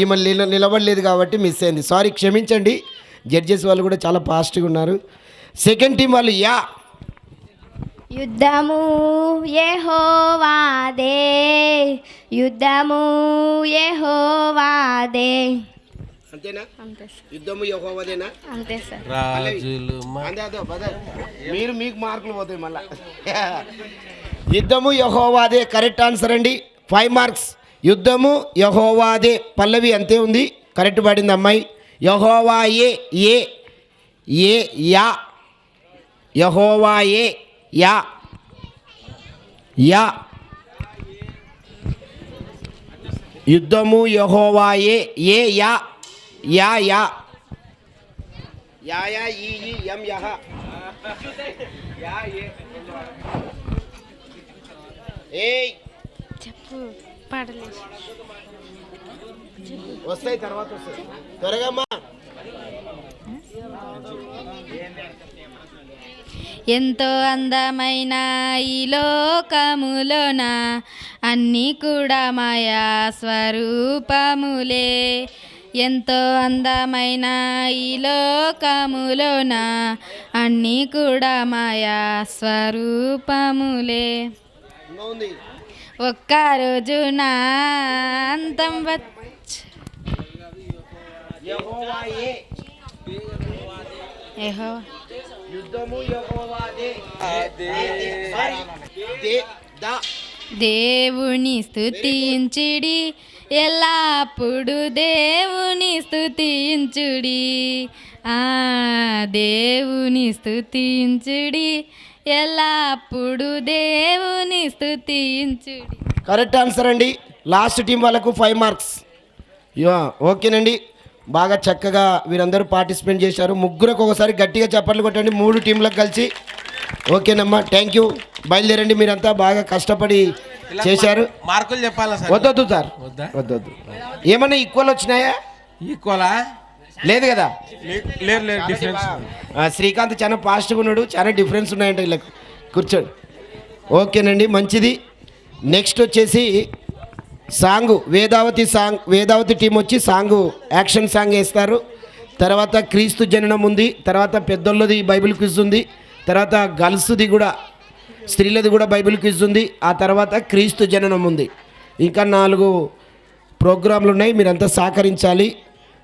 ఈమె నిలబడలేదు కాబట్టి మిస్ అయింది. సారీ క్షమించండి. జడ్జెస్ వాళ్ళు కూడా చాలా ఫాస్ట్గా ఉన్నారు. సెకండ్ టీం వాళ్ళు యా. యుద్ధము యెహోవాదే యుద్ధము యెహోవాదే. అంతేనా? యుద్ధము యెహోవాదేనా? అంతే సార్. రాజులు మీరు మీకు మార్కులు పోతాయి మళ్ళా. యుద్ధము యెహోవాదే కరెక్ట్ ఆన్సర్ అండి. 5 మార్క్స్. యుద్ధము యెహోవాదే పల్లవి అంతే ఉంది. కరెక్ట్ పడింది అమ్మాయి. యెహోవాయే ఏ ఏ యా యెహోవాయే యా యా యుద్ధము యెహోవాయే ఏ యా యా యా యా యా ఈ యం యహ యా ఏ ఏయ్ చెప్పు పాడలేదు. వస్తాయి తర్వాత వస్తాయి త్వరగా అమ్మా. ఎంతో అందమైన ఈ లోకములోన అన్నీ కూడా మాయా స్వరూపములే ఎంతో అందమైన ఈ లోకములోన అన్నీ కూడా మాయా స్వరూపములే ఒక్క రోజున అంతం దేవుని స్తుతించుడి ఎల్లప్పుడు దేవుని స్తుతించుడి దేవుని స్తుతించుడి ఎల్లప్పుడు దేవుని స్తుతించుడి. కరెక్ట్ ఆన్సర్ అండి. లాస్ట్ టీం వాళ్ళకు 5 మార్క్స్. ఓకేనండి. బాగా చక్కగా వీరందరూ పార్టిసిపేట్ చేశారు. ముగ్గురికి ఒకసారి గట్టిగా చప్పట్లు కొట్టండి 3 టీంలకు కలిసి. ఓకేనమ్మా థ్యాంక్ యూ. బయలుదేరండి. మీరంతా బాగా కష్టపడి చేశారు. మార్కులు చెప్పాలా సార్? వద్దొద్దు సార్ వద్దొద్దు. ఏమన్నా ఈక్వల్ వచ్చినాయా? ఈక్వలా లేదు కదా. లేదు లేదు డిఫరెన్స్. శ్రీకాంత్ చాలా ఫాస్ట్గా ఉన్నాడు, చాలా డిఫరెన్స్ ఉన్నాయంట వీళ్ళకి. కూర్చోండి. ఓకేనండి, మంచిది. నెక్స్ట్ వచ్చేసి సాంగు వేదావతి టీం వచ్చి యాక్షన్ సాంగ్ వేస్తారు. తర్వాత క్రీస్తు జననం ఉంది, తర్వాత పెద్దోళ్ళది బైబిల్ క్విజ్ ఉంది, తర్వాత గర్ల్స్ది కూడా స్త్రీలది కూడా బైబిల్ క్విజ్ ఉంది, ఆ తర్వాత క్రీస్తు జననం ఉంది. ఇంకా 4 ప్రోగ్రాంలు ఉన్నాయి. మీరంతా సహకరించాలి.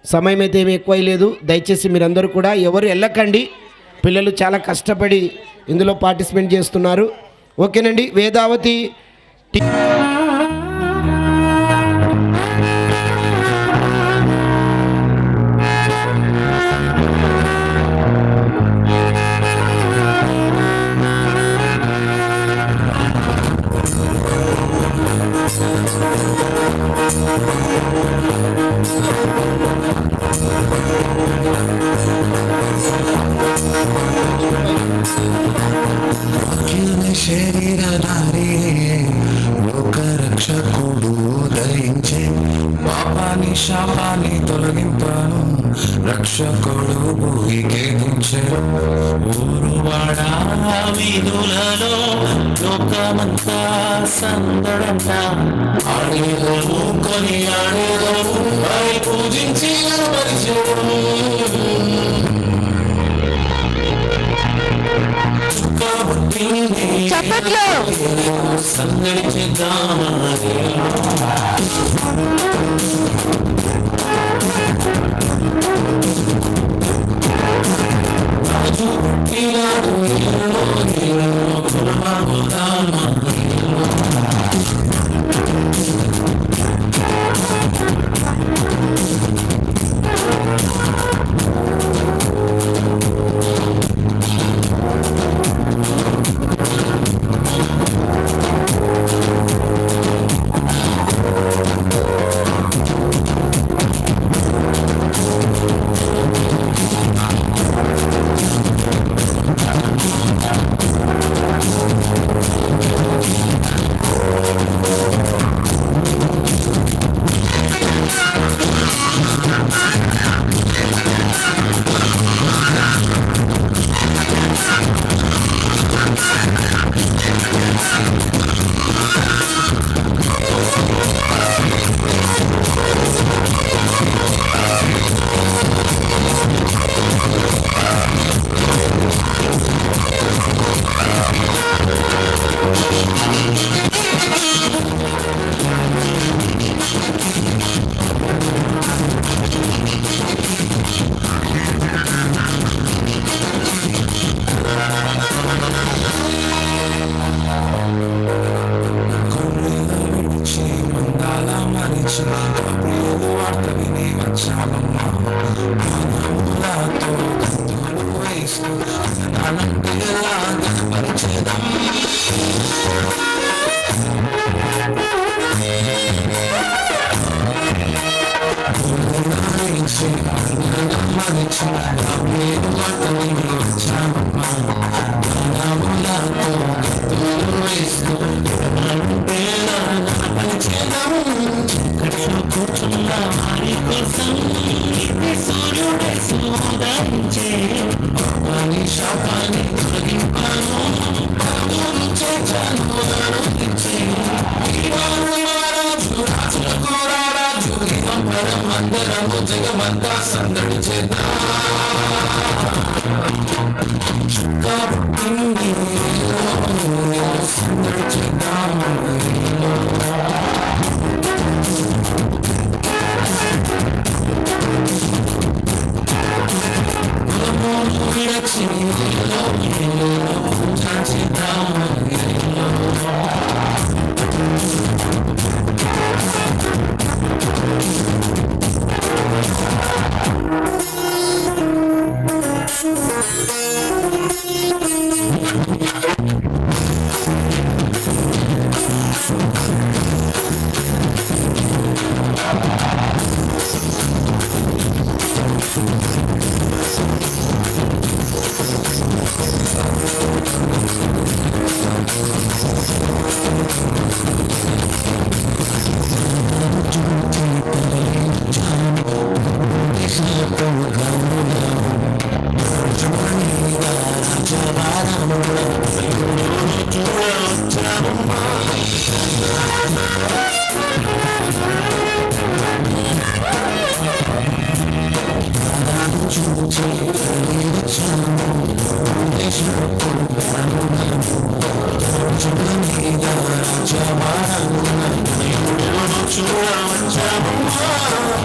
సమయం అయితే ఏమి ఎక్కువ లేదు. దయచేసి మీరందరూ కూడా ఎవరు వెళ్ళకండి. పిల్లలు చాలా కష్టపడి ఇందులో పార్టిసిపేట్ చేస్తున్నారు. ఓకేనండి. వేదావతి శరీరధారి లోక రక్షకుడు ఉదయించే పాపాని శాపాన్ని తొలగింపను రక్షకుడు భూమికి దించెను. ఊరువాడ వీధులలో లోకమంతా సందడంట ఆడేదము కొని ఆడేదము పూజించి చప్పట్లు. సందడి చేద్దామా చూచి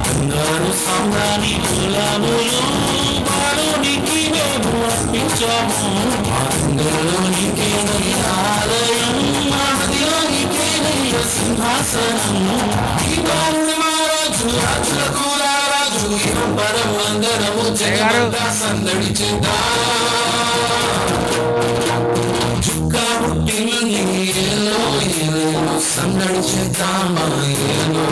బంగారు సామ్రాణి గులాములు బాలునికి మేము అర్పించాము అందులోనికే ఆలయం మహదిలోనికే సింహాసనం దీపావళి మహారాజు రాజులకు రాజు పరం అందరము జగమంతా సందడి చేద్దాం చుక్కా పుట్టింది ఏలో ఏలో సందడి చేద్దామా ఏలో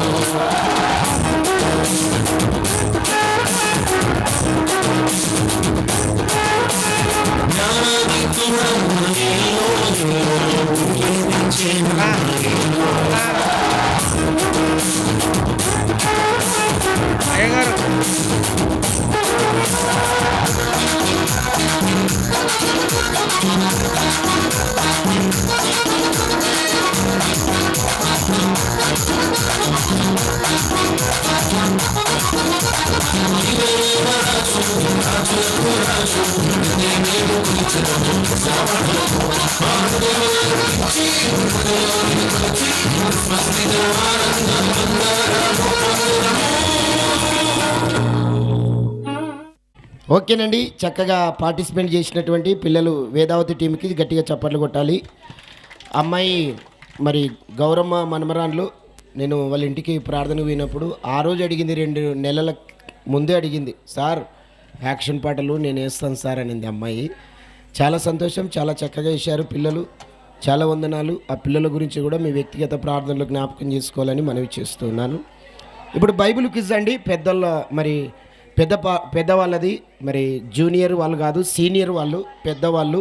ఓకేనండి, చక్కగా పార్టిసిపేట్ చేసినటువంటి పిల్లలు వేదావతి టీంకి గట్టిగా చప్పట్లు కొట్టాలి. అమ్మాయి మరి గౌరమ్మ మనమరాన్లు నేను వాళ్ళ ఇంటికి ప్రార్థన పోయినప్పుడు ఆ రోజు అడిగింది, 2 నెలల ముందే అడిగింది, సార్ యాక్షన్ పాటలు నేను వేస్తాను సార్ అనింది అమ్మాయి. చాలా సంతోషం, చాలా చక్కగా వేశారు పిల్లలు, చాలా వందనాలు. ఆ పిల్లల గురించి కూడా మీ వ్యక్తిగత ప్రార్థనలు జ్ఞాపకం చేసుకోవాలని మనవి చేస్తున్నాను. ఇప్పుడు బైబిల్ క్విజ్ అండి. పెద్దల మరి పెద్దవాళ్ళది, మరి జూనియర్ వాళ్ళు కాదు, సీనియర్ వాళ్ళు, పెద్దవాళ్ళు